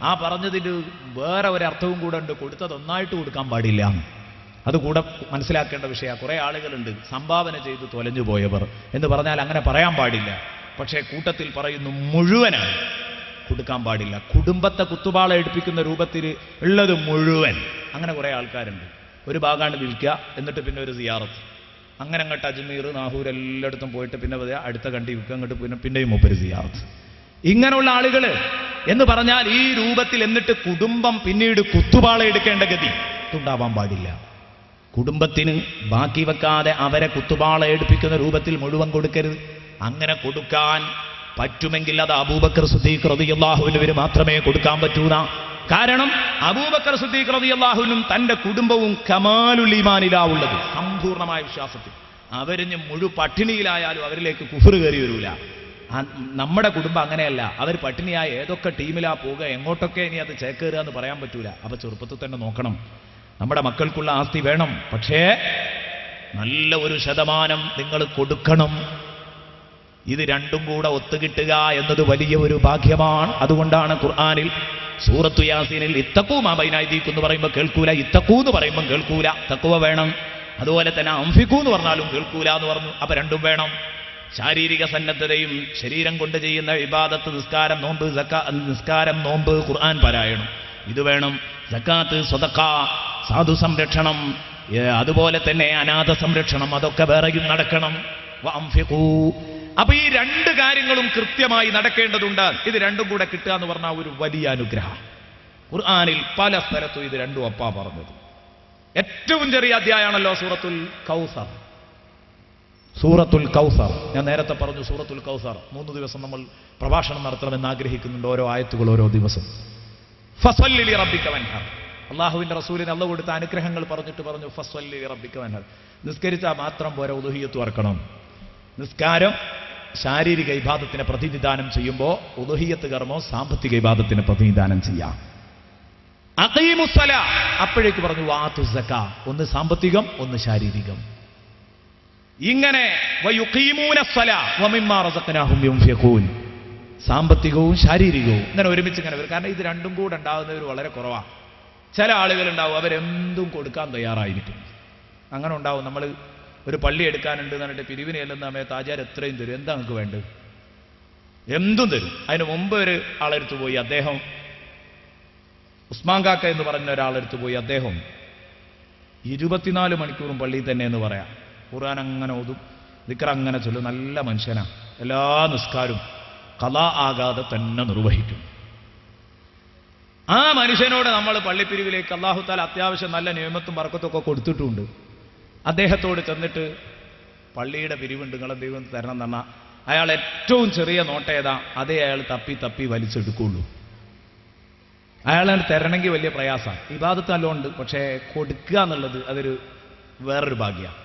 ആ പറഞ്ഞതിൽ വേറെ ഒരർത്ഥവും കൂടെ ഉണ്ട്. കൊടുത്തത് ഒന്നായിട്ട് കൊടുക്കാൻ പാടില്ല. അതുകൂടെ മനസ്സിലാക്കേണ്ട വിഷയമാണ്. കുറേ ആളുകളുണ്ട് സംഭാവന ചെയ്ത് തൊലഞ്ഞു പോയവർ എന്ന് പറഞ്ഞാൽ അങ്ങനെ പറയാൻ പാടില്ല. പക്ഷേ കൂട്ടത്തിൽ പറയുന്നു മുഴുവനാണ് കൊടുക്കാൻ പാടില്ല. കുടുംബത്തെ കുത്തുപാള എടുപ്പിക്കുന്ന രൂപത്തിൽ ഉള്ളത് മുഴുവൻ. അങ്ങനെ കുറേ ആൾക്കാരുണ്ട്. ഒരു ഭാഗമാണ് വിൽക്കുക, എന്നിട്ട് പിന്നെ ഒരു സിയാറത്ത്, അങ്ങനെ അങ്ങോട്ട് അജ്മീർ നാഹൂർ എല്ലായിടത്തും പോയിട്ട് പിന്നെ അടുത്ത കണ്ടി വിൽക്കുക, അങ്ങോട്ട് പിന്നെയും മൂപ്പര് സിയാറത്ത്. ഇങ്ങനെയുള്ള ആളുകൾ എന്ന് പറഞ്ഞാൽ ഈ രൂപത്തിൽ, എന്നിട്ട് കുടുംബം പിന്നീട് കുത്തുപാള എടുക്കേണ്ട ഗതി ഉണ്ടാവാൻ പാടില്ല. കുടുംബത്തിന് ബാക്കി വെക്കാതെ അവരെ കുത്തുപാള എടുപ്പിക്കുന്ന രൂപത്തിൽ മുഴുവൻ കൊടുക്കരുത്. അങ്ങനെ കൊടുക്കാൻ പറ്റുമെങ്കിൽ അത് അബൂബക്കർ സിദ്ദീഖ് റളിയല്ലാഹു അൻഹു മാത്രമേ കൊടുക്കാൻ പറ്റൂന്ന. കാരണം അബൂബക്കർ സിദ്ദീഖ് റളിയല്ലാഹു തന്റെ കുടുംബവും കമാലുൽ ഈമാനിലാവുള്ളത്, സമ്പൂർണമായ വിശ്വാസത്തിൽ. അവരിഞ്ഞ് പട്ടിണിയിലായാലും അവരിലേക്ക് കുഫ്ർ കയറി വരൂല. നമ്മുടെ കുടുംബം അങ്ങനെയല്ല. അവർ പട്ടിണിയായ ഏതൊക്കെ ടീമിലാ പോവുക, എങ്ങോട്ടൊക്കെ ഇനി അത് ചേക്കേറുക എന്ന് പറയാൻ പറ്റൂല. അപ്പൊ ചെറുപ്പത്തിൽ തന്നെ നോക്കണം. നമ്മുടെ മക്കൾക്കുള്ള ആസ്തി വേണം, പക്ഷേ നല്ല ഒരു ശതമാനം നിങ്ങൾ കൊടുക്കണം. ഇത് രണ്ടും കൂടെ ഒത്തുകിട്ടുക എന്നത് വലിയ ഒരു ഭാഗ്യമാണ്. അതുകൊണ്ടാണ് ഖുർആനിൽ സൂറത്തു യാസീനിൽ ഇത്തഖൂ മാ ബൈന അയ്ദീകും എന്ന് പറയുമ്പോൾ കേൾക്കൂല, ഇത്തഖൂ എന്ന് പറയുമ്പോൾ കേൾക്കൂല. തഖ്വ വേണം. അതുപോലെ തന്നെ അംഫിഖൂ എന്ന് പറഞ്ഞാലും കേൾക്കൂല എന്ന് പറഞ്ഞു. അപ്പൊ രണ്ടും വേണം. ശാരീരിക സന്നദ്ധതയും ശരീരം കൊണ്ട് ചെയ്യുന്ന ഇബാദത്ത്, നിസ്കാരം, നോമ്പ്, ഖുർആൻ പാരായണം, ഇത് വേണം. സക്കാത്ത്, സ്വതക്ക, സാധു സംരക്ഷണം, അതുപോലെ തന്നെ അനാഥ സംരക്ഷണം, അതൊക്കെ വേറെയും നടക്കണം. വഅംഫിഖൂ. അപ്പൊ ഈ രണ്ട് കാര്യങ്ങളും കൃത്യമായി നടക്കേണ്ടതുണ്ട്. ഇത് രണ്ടും കൂടെ കിട്ടുക എന്ന് പറഞ്ഞാൽ ഒരു വലിയ അനുഗ്രഹം. ഖുർആനിൽ പല സ്ഥലത്തും ഇത് രണ്ടും അപ്പാ പറഞ്ഞത്. ഏറ്റവും ചെറിയ അധ്യായമാണല്ലോ സൂറത്തുൽ കൗസർ. സൂറത്തുൽ കൗസർ ഞാൻ നേരത്തെ പറഞ്ഞു. സൂറത്തുൽ കൗസർ 3 ദിവസം നമ്മൾ പ്രഭാഷണം നടത്തണമെന്ന് ആഗ്രഹിക്കുന്നുണ്ട്. ഓരോ ആയത്തുകൾ ഓരോ ദിവസം. ഫസ്വല്ലി ലിറബ്ബിക വൻഹർ. അള്ളാഹുവിന്റെ റസൂലിന് അള്ളാഹു കൊടുത്ത അനുഗ്രഹങ്ങൾ പറഞ്ഞു ഫസ്വല്ലി ലിറബ്ബിക വൻഹർ. നിസ്കരിച്ചാൽ മാത്രം പോരാ, ഉദുഹിയ്യത്ത് വറക്കണം. നിസ്കാരം ശാരീരിക ഇബാദത്തിനെ പ്രതിനിധാനം ചെയ്യുമ്പോൾ ഉദുഹിയ്യത്ത് കർമ്മോ സാമ്പത്തിക ഇബാദത്തിനെ പ്രതിനിധാനം ചെയ്യാം. അഖീമുസ്സല, അപ്പോഴേക്ക് പറഞ്ഞു വാതു സക്കാ. ഒന്ന് സാമ്പത്തികം, ഒന്ന് ശാരീരികം. ഇങ്ങനെ വയുഖീമൂനസ്സല വമിമ്മാ റസഖ്നാഹും യുൻഫിഖൂൻ. സാമ്പത്തികവും ശാരീരികവും ഇങ്ങനെ ഒരുമിച്ച് ഇങ്ങനെ വരും. കാരണം ഇത് രണ്ടും കൂടെ ഉണ്ടാകുന്നവർ വളരെ കുറവാണ്. ചില ആളുകളുണ്ടാവും അവരെന്തും കൊടുക്കാൻ തയ്യാറായിരിക്കും. അങ്ങനെ ഉണ്ടാവും. നമ്മൾ ഒരു പള്ളി എടുക്കാനുണ്ട് എന്ന് പറഞ്ഞിട്ട് പിരിവിന് ചെല്ലുന്ന സമയത്ത് ആചാരം എത്രയും തരും. എന്താ നിങ്ങൾക്ക് വേണ്ടത്? എന്തും തരും. അതിന് മുമ്പ് ഒരു ആളെടുത്ത് പോയി, അദ്ദേഹം ഉസ്മാൻ കാക്ക എന്ന് പറഞ്ഞ ഒരാളെടുത്ത് പോയി, അദ്ദേഹം 24 മണിക്കൂറും പള്ളിയിൽ തന്നെ എന്ന് പറയാം. ഖുർആൻ അങ്ങനെ ഓതും, ദിക്ർ അങ്ങനെ ചൊല്ലും. നല്ല മനുഷ്യനാ. എല്ലാ നിസ്കാരവും ഖളാ ആകാതെ തന്നെ നിർവഹിക്കും. ആ മനുഷ്യനോട് നമ്മൾ പള്ളിപ്പിരിവിലേക്ക് അല്ലാഹു തആല അത്യാവശ്യം നല്ല നിയമത്തും ബർക്കത്തും ഒക്കെ കൊടുത്തിട്ടുണ്ട്. അദ്ദേഹത്തോട് ചെന്നിട്ട് പള്ളിയുടെ പിരിവുണ്ട്, നിങ്ങളെ ദൈവം തരണം എന്ന് പറഞ്ഞാൽ അയാൾ ഏറ്റവും ചെറിയ നോട്ട് ഏതാ അതേ അയാൾ തപ്പി വലിച്ചെടുക്കുള്ളൂ. അയാളെ തരണമെങ്കിൽ വലിയ പ്രയാസമാണ്. ഇബാദത്ത് നല്ലോണ്ട്, പക്ഷേ കൊടുക്കുക എന്നുള്ളത് അതൊരു വേറൊരു ഭാഗ്യമാണ്.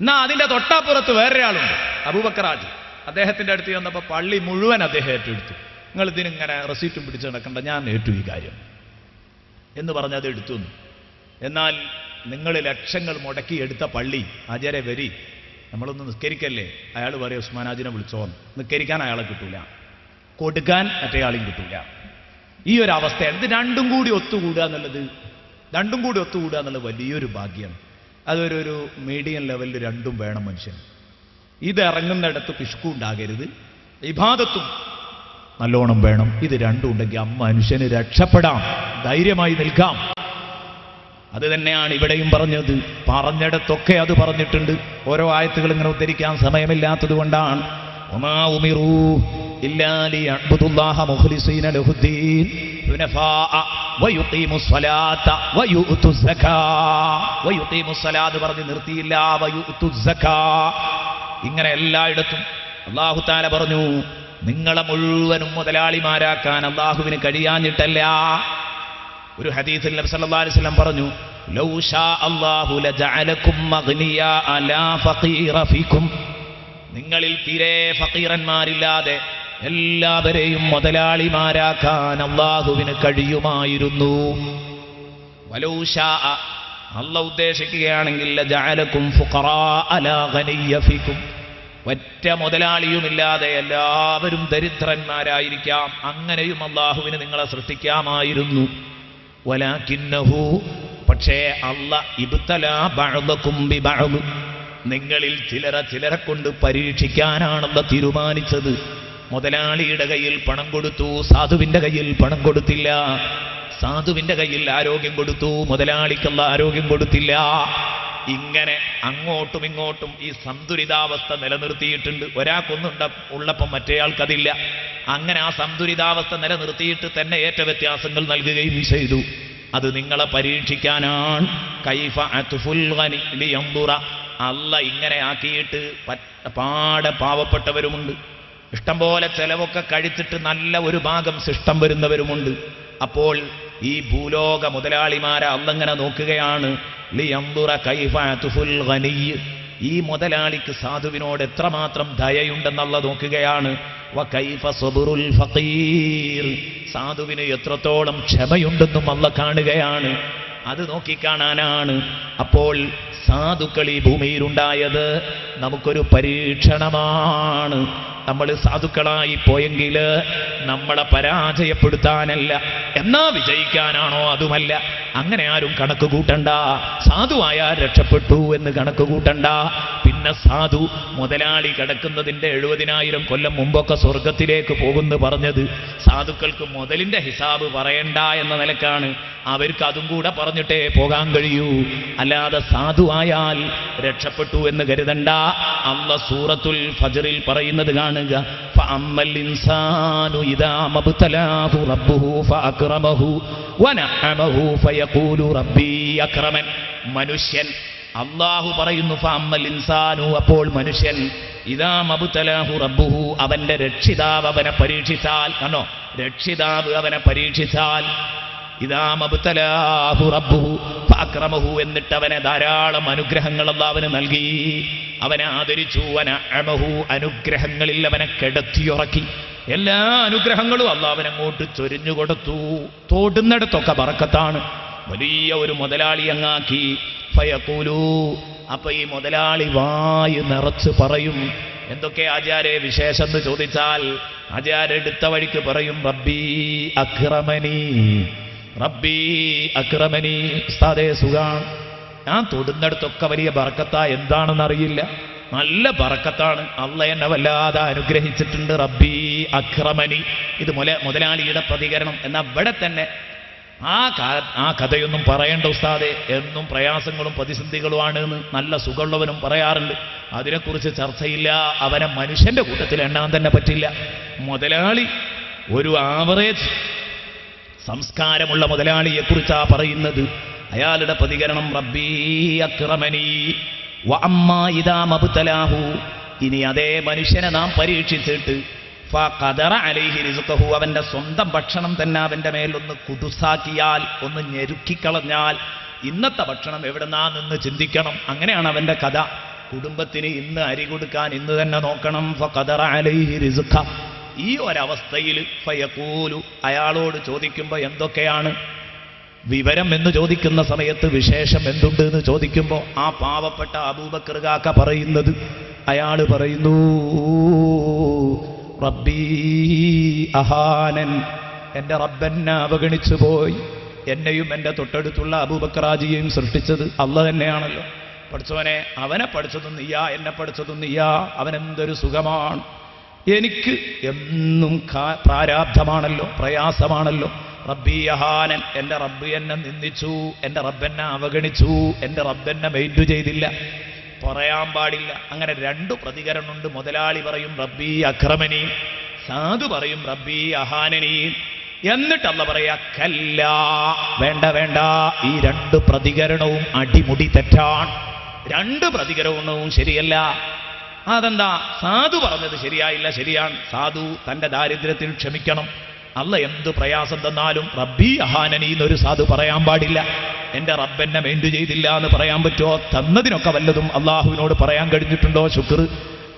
എന്നാ അതിൻ്റെ തൊട്ടാപ്പുറത്ത് വേറൊരാളുണ്ട്, അബൂബക്കറാജ്. അദ്ദേഹത്തിൻ്റെ അടുത്ത് ചെന്നപ്പോൾ പള്ളി മുഴുവൻ അദ്ദേഹം ഏറ്റെടുത്തു. നിങ്ങൾ ഇതിനിങ്ങനെ റെസീറ്റും പിടിച്ച് നടക്കണ്ട, ഞാൻ ഏറ്റു ഈ കാര്യം എന്ന് പറഞ്ഞ് അത് എടുത്തു. എന്നാൽ നിങ്ങൾ ലക്ഷങ്ങൾ മുടക്കി എടുത്ത പള്ളി ആചാര്യ വരി, നമ്മളൊന്ന് നിസ്കരിക്കല്ലേ? അയാൾ പറയും ഉസ്മാനാജിനെ വിളിച്ചോന്ന്. നിസ്കരിക്കാൻ അയാളെ കിട്ടൂല, കൊടുക്കാൻ മറ്റേയാളും കിട്ടൂല. ഈ ഒരു അവസ്ഥയാണ്. ഇത് രണ്ടും കൂടി ഒത്തുകൂടുക എന്നുള്ളത് വലിയൊരു ഭാഗ്യമാണ്. അതൊരു മീഡിയം ലെവലിൽ രണ്ടും വേണം മനുഷ്യൻ. ഇത് ഇറങ്ങുന്നിടത്ത് പിശുക്കും ഉണ്ടാകരുത്, ഇബാദത്തും നല്ലോണം വേണം. ഇത് രണ്ടും ഉണ്ടെങ്കിൽ മനുഷ്യന് രക്ഷപ്പെടാം, ധൈര്യമായി നിൽക്കാം. അത് തന്നെയാണ് ഇവിടെയും പറഞ്ഞത്. പറഞ്ഞിടത്തൊക്കെ അത് പറഞ്ഞിട്ടുണ്ട്. ഓരോ ആയത്തുകൾ ഇങ്ങനെ ഉദ്ധരിക്കാൻ സമയമില്ലാത്തത് കൊണ്ടാണ്. വമാ ഉമിറൂ ഇല്ലാ ലിയഅ്ബുദുല്ലാഹ മുഖ്ലിസീന ലഹുദ്ദീൻ ഹുനഫാഅ വയുഖീമുസ്സലാത്ത വയുഉതുസ്സകാ. വയുഖീമുസ്സലാത്ത് പറഞ്ഞ് നിർത്തിയില്ല, വയുഉതുസ്സകാ. ഇങ്ങനെ എല്ലായിടത്തും അല്ലാഹു തആല പറഞ്ഞു, നിങ്ങളെ മുഴുവനും മുതലാളിമാരാക്കാൻ അല്ലാഹുവിന് കഴിയാഞ്ഞിട്ടല്ല. ഒരു ഹദീസിൽ നബി സല്ലല്ലാഹു അലൈഹി വസല്ലം പറഞ്ഞു, ലൗ ഷാ അല്ലാഹു ലജഅലകും മഗ്നിയാ ലാ ഫഖീറ ഫീകും. നിങ്ങളിൽ തീരെ ഫഖീറന്മാരില്ലാതെ എല്ലാവരെയും മുതലാളിമാരാക്കാൻ അല്ലാഹുവിന് കഴിയുമായിരുന്നു. വലൗ ഷാ, അല്ലാഹു ഉദ്ദേശിക്കുകയാണെങ്കിൽ ലജഅലകും ഫുഖറാ ലാ ഗനിയ്യ ഫീകും. ഒറ്റ മുതലാളിയുമില്ലാതെ എല്ലാവരും ദരിദ്രന്മാരായിരിക്കാം. അങ്ങനെയും അല്ലാഹുവിന് നിങ്ങളെ സൃഷ്ടിക്കാമായിരുന്നു. വലാകിന്നഹു, പക്ഷേ അല്ലാഹ് ഇബ്തലാ ബഅദകും ബിബഅദ്, നിങ്ങളിൽ ചിലരെ കൊണ്ട് പരീക്ഷിക്കാനാണല്ലോ തീരുമാനിച്ചത്. മുതലാളിയുടെ കയ്യിൽ പണം കൊടുത്തു, സാധുവിന്റെ കയ്യിൽ പണം കൊടുത്തില്ല. സാധുവിന്റെ കയ്യിൽ ആരോഗ്യം കൊടുത്തു, മുതലാളിക്കുള്ള ആരോഗ്യം കൊടുത്തില്ല. ഇങ്ങനെ അങ്ങോട്ടും ഇങ്ങോട്ടും ഈ സന്തുലിതാവസ്ഥ നിലനിർത്തിയിട്ടുണ്ട്. ഉള്ളപ്പം മറ്റേയാൾക്കതില്ല. അങ്ങനെ ആ സന്തുലിതാവസ്ഥ നിലനിർത്തിയിട്ട് തന്നെ ഏറ്റ വ്യത്യാസങ്ങൾ നൽകുകയും ചെയ്തു. അത് നിങ്ങളെ പരീക്ഷിക്കാനാണ്. കൈഫ അത്ഫുൽ ഗനി ലിയൻദുറ, അല്ല ഇങ്ങനെ ആക്കിയിട്ട് പാവപ്പെട്ടവരുമുണ്ട്, ഇഷ്ടംപോലെ ചെലവൊക്കെ കഴിച്ചിട്ട് നല്ല ഒരു ഭാഗം ശിഷ്ടം വരുന്നവരുമുണ്ട്. അപ്പോൾ ഈ ഭൂലോക മുതലാളിമാരെ അല്ലങ്ങനെ നോക്കുകയാണ്. ലിയൻദുറ കൈഫ അത്ഫുൽ ഗനി, ഈ മുതലാളിക്ക് സാധുവിനോട് എത്രമാത്രം ദയയുണ്ടെന്നുള്ള നോക്കുകയാണ്. വകൈഫ സബ്റുൽ ഫഖീർ, സാധുവിന് എത്രത്തോളം ക്ഷമയുണ്ടെന്നും അല്ല കാണുകയാണ്. അത് നോക്കിക്കാണാനാണ്. അപ്പോൾ സാധുക്കൾ ഈ ഭൂമിയിലുണ്ടായത് നമുക്കൊരു പരീക്ഷണമാണ്. നമ്മൾ സാധുക്കളായി പോയെങ്കിൽ നമ്മളെ പരാജയപ്പെടുത്താനല്ല, എന്നാ വിജയിക്കാനാണോ അതുമല്ല. അങ്ങനെ ആരും കണക്ക് കൂട്ടണ്ട. സാധുവായാൽ രക്ഷപ്പെട്ടു എന്ന് കണക്ക് കൂട്ടണ്ട. പിന്നെ സാധു മുതലാളി കിടക്കുന്നതിൻ്റെ 70,000 കൊല്ലം മുമ്പൊക്കെ സ്വർഗത്തിലേക്ക് പോകുന്നു പറഞ്ഞത് സാധുക്കൾക്ക് മുതലിൻ്റെ ഹിസാബ് പറയണ്ട എന്ന നിലക്കാണ്. അവർക്ക് അതും കൂടെ പറഞ്ഞിട്ടേ പോകാൻ കഴിയൂ. അല്ലാതെ സാധുവായാൽ രക്ഷപ്പെട്ടു എന്ന് കരുതണ്ട. അല്ലാഹ് സൂറത്തുൽ ഫജ്റിൽ പറയുന്നത് കാണുക, ഫഅമ്മൽ ഇൻസാനു ഇദാ മബ്തലാഹു റബ്ബുഹു ഫഅക്റമഹു വനഅമഹു ഫയഖൂലു റബ്ബി അക്രമൻ. മനുഷ്യൻ, അല്ലാഹു പറയുന്നു ഫഅമ്മൽ ഇൻസാനു, അപ്പോൾ മനുഷ്യൻ, ഇദാ മബ്തലാഹു റബ്ബുഹു, അവന്റെ രക്ഷിതാവ് അവനെ പരീക്ഷിച്ചാൽ, കണ്ടോ, രക്ഷിതാവ് അവനെ പരീക്ഷിച്ചാൽ, ഇദാ മബ്തലാഹു റബ്ബുഹു ഫഅക്റമഹു, എന്നിട്ട് അവനെ ധാരാളം അനുഗ്രഹങ്ങൾ അല്ലാഹു നൽകി, അവനെ ആദരിച്ചു, വനഅമഹു, അനുഗ്രഹങ്ങളിൽ അവനെ കിടത്തിയുറക്കി. എല്ലാ അനുഗ്രഹങ്ങളും അല്ലാഹു അങ്ങോട്ട് ചൊരിഞ്ഞു കൊടുത്തു. തൊടുന്നിടത്തൊക്കെ ബറക്കത്താണ്. വലിയ ഒരു മുതലാളി അങ്ങാക്കി. ഫയഖൂലു, അപ്പൊ ഈ മുതലാളി വായ് നിറച്ച് പറയും. എന്തൊക്കെ ആചാര്യ വിശേഷം എന്ന് ചോദിച്ചാൽ ആചാര്യ എടുത്ത വഴിക്ക് പറയും, റബ്ബി അക്രമനി, റബ്ബി അക്രമനി. ഉസ്താദേ സുഖാണ്, ഞാൻ തൊടുന്നിടത്തൊക്കെ വലിയ ബറക്കത്താ, എന്താണെന്നറിയില്ല, നല്ല ബറക്കത്താണ്, അള്ളാഹ് എന്നെ വല്ലാതെ അനുഗ്രഹിച്ചിട്ടുണ്ട്, റബ്ബി അക്രമനി. ഇത് മുതലാളിയുടെ പ്രതികരണം. എന്നാൽ ഇവിടെ തന്നെ ആ കഥയൊന്നും പറയേണ്ട ഉസ്താദെ, എന്നും പ്രയാസങ്ങളും പ്രതിസന്ധികളുമാണ് എന്ന് നല്ല സുഖമുള്ളവനും പറയാറുണ്ട്. അതിനെക്കുറിച്ച് ചർച്ചയില്ല. അവനെ മനുഷ്യന്റെ കൂട്ടത്തിൽ എണ്ണാൻ തന്നെ പറ്റില്ല. മുതലാളി ഒരു ആവറേജ് സംസ്കാരമുള്ള മുതലാളിയെക്കുറിച്ചാ പറയുന്നത്. അയാളുടെ പ്രതികരണം റബ്ബി അക്രമനി വഅമ്മാ ഇദാ മബ്തലാഹു, ഇനി അതേ മനുഷ്യനെ നാം പരീക്ഷിച്ചിട്ട് ഫഖദറ അലൈഹി റിസ്ഖഹു, അവന്റെ സ്വന്തം ഭക്ഷണം തന്നെ അവന്റെ മേലൊന്ന് കുടുസാക്കിയാൽ, ഒന്ന് ഞെരുക്കിക്കളഞ്ഞാൽ, ഇന്നത്തെ ഭക്ഷണം എവിടുന്നാന്ന് ചിന്തിക്കണം. അങ്ങനെയാണ് അവന്റെ കഥ. കുടുംബത്തിന് ഇന്ന് അരി കൊടുക്കാൻ ഇന്ന് തന്നെ നോക്കണം. ഫഖദറ അലൈഹി റിസ്ഖ. ഈ ഒരവസ്ഥയിൽ ഫയഖൂലു, അയാളോട് ചോദിക്കുമ്പോൾ എന്തൊക്കെയാണ് വിവരം എന്ന് ചോദിക്കുന്ന സമയത്ത് വിശേഷം എന്തുണ്ട് എന്ന് ചോദിക്കുമ്പോൾ ആ പാവപ്പെട്ട അബൂബക്കർ കാക്ക പറയുന്നത്, അയാൾ പറയുന്നു റബ്ബി അഹാനൻ, എൻ്റെ റബ്ബെന്നെ അവഗണിച്ചു പോയി. എന്നെയും എൻ്റെ തൊട്ടടുത്തുള്ള അബൂബക്കറാജിയെയും സൃഷ്ടിച്ചത് അള്ളാഹ് തന്നെയാണല്ലോ. പഠിച്ചവനെ, അവനെ പഠിച്ചതും നീയാ, എന്നെ പഠിച്ചതും നീയാ, അവനെന്തൊരു സുഖമാണ്. എനിക്ക് എന്നും പ്രാരാബ്ധമാണല്ലോ, പ്രയാസമാണല്ലോ. റബ്ബി അഹാനൻ, എൻ്റെ റബ്ബ് എന്നെ നിന്ദിച്ചു, എൻ്റെ റബ്ബെന്നെ അവഗണിച്ചു, എൻ്റെ റബ്ബെന്നെ മെയിൻറ്റു ചെയ്തില്ല. പറയാൻ പാടില്ല. അങ്ങനെ രണ്ടു പ്രതികരണമുണ്ട്. മുതലാളി പറയും റബ്ബി അക്രമനി, സാധു പറയും റബ്ബി അഹാനനി. എന്നിട്ട് അല്ലാഹ് പറയാ കല്ല, വേണ്ട വേണ്ട, ഈ രണ്ട് പ്രതികരണവും അടിമുടി തെറ്റാണ്. രണ്ട് പ്രതികരണവും ശരിയല്ല. അതെന്താ? സാധു പറഞ്ഞത് ശരിയായില്ല, ശരിയാണ്. സാധു തൻ്റെ ദാരിദ്ര്യത്തിൽ ക്ഷമിക്കണം. അല്ലാഹ് എന്ത് പ്രയാസം തന്നാലും റബ്ബി അഹാനനി എന്നൊരു സാധു പറയാൻ പാടില്ല. എൻ്റെ റബ്ബെന്നെ മെയിൻറ്റു ചെയ്തില്ല എന്ന് പറയാൻ പറ്റുമോ? തന്നതിനൊക്കെ വല്ലതും അള്ളാഹുവിനോട് പറയാൻ കഴിഞ്ഞിട്ടുണ്ടോ? ശുക്ർ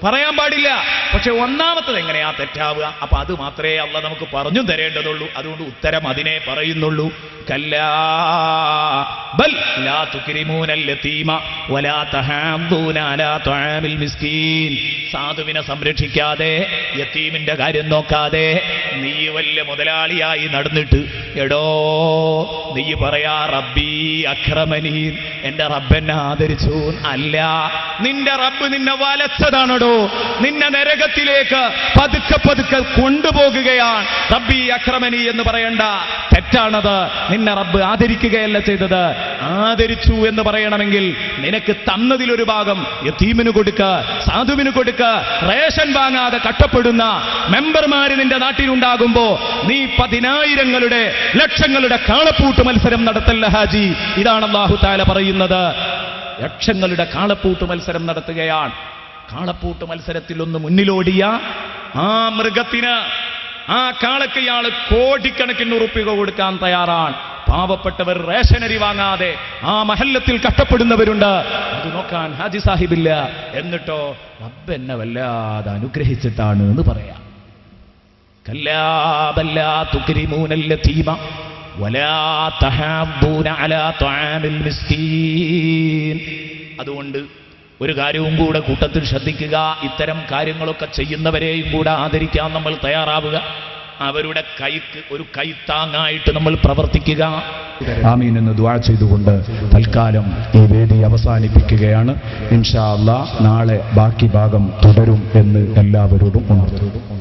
പറയാൻ പാടില്ല. പക്ഷെ ഒന്നാമത്തത് എങ്ങനെയാ തെറ്റാവുക? അപ്പൊ അത് മാത്രമേ അള്ളാഹ് നമുക്ക് പറഞ്ഞു തരേണ്ടതുള്ളൂ. അതുകൊണ്ട് ഉത്തരം അതിനെ പറയുന്നുള്ളൂ. കല്ലാ ബൽ ലാ തുക്രിമൂനൽ യതീമ വലാ തഹാദ്ദൂന അലാ തുആമിൽ മിസ്കീൻ. സാധുവിനെ സംരക്ഷിക്കാതെ, യതീമിന്റെ കാര്യം നോക്കാതെ നീ വലിയ മുതലാളിയായി നടന്നിട്ട് എടോ നീ പറയാ റബ്ബി അക്രമനി, എൻ്റെ റബ്ബെന്നെ ആദരിച്ചു. അല്ല, നിന്റെ റബ്ബ് നിന്നെ വലച്ചതാണോ? നിന്നെ നരകത്തിലേക്ക് പതുക്കെ പതുക്കെ കൊണ്ടുപോകുകയാണ്. റബ്ബി അക്രമനി എന്ന് പറയണ്ട, തെറ്റാണത്. നിന്നെ റബ്ബ് ആദരിക്കുകയല്ല ചെയ്തത്. ആദരിച്ചു എന്ന് പറയണമെങ്കിൽ നിനക്ക് തന്നതിലൊരു ഭാഗം യതീമിന് കൊടുക്ക, സാധുവിന് കൊടുക്ക. റേഷൻ വാങ്ങാതെ കഷ്ടപ്പെടുന്ന മെമ്പർമാര് നിന്റെ നാട്ടിലുണ്ടാകുമ്പോ നീ 10,000ങ്ങളുടെ ലക്ഷങ്ങളുടെ കാളപ്പൂട്ട് മത്സരം നടത്തല്ല ഹാജി. ഇതാണ് അല്ലാഹു തആല പറയുന്നത്. ലക്ഷങ്ങളുടെ കാളപ്പൂട്ട് മത്സരം നടത്തുകയാണ്. കാളപ്പൂട്ട് മത്സരത്തിൽ ഒന്ന് മുന്നിലോടിയ ആ മൃഗത്തിന്, ആ കാളക്ക് ഇയാൾ കോടിക്കണക്കിന് ഉറുപ്പിക കൊടുക്കാൻ തയ്യാറാണ്. പാവപ്പെട്ടവർ റേഷനരി വാങ്ങാതെ ആ മഹല്ലത്തിൽ കഷ്ടപ്പെടുന്നവരുണ്ട്. അത് നോക്കാൻ ഹാജി സാഹിബില്ല. എന്നിട്ടോ റബ്ബ് എന്നെ വല്ലാതെ അനുഗ്രഹിച്ചിട്ടാണ് എന്ന് പറയാം. കല്ലാ ബല്ലാ തുക്രിമൂനൽ യതീമ വലാ തഹാബ്ബൂന അലാ ത്വആമിൽ മിസ്കീൻ. അതുകൊണ്ട് ഒരു കാര്യവും കൂടെ കൂട്ടത്തിൽ ശ്രദ്ധിക്കുക, ഇത്തരം കാര്യങ്ങളൊക്കെ ചെയ്യുന്നവരെയും കൂടെ ആദരിക്കാൻ നമ്മൾ തയ്യാറാവുക. അവരുടെ കൈക്ക് ഒരു കൈത്താങ്ങായിട്ട് നമ്മൾ പ്രവർത്തിക്കുക. ആമീൻ എന്ന് ദുആ ചെയ്തുകൊണ്ട് തൽക്കാലം ഈ വേദി അവസാനിപ്പിക്കുകയാണ്. ഇൻഷാ അല്ലാഹ് നാളെ ബാക്കി ഭാഗം തുടരും എന്ന് എല്ലാവരോടും ഉണർത്തുന്നു.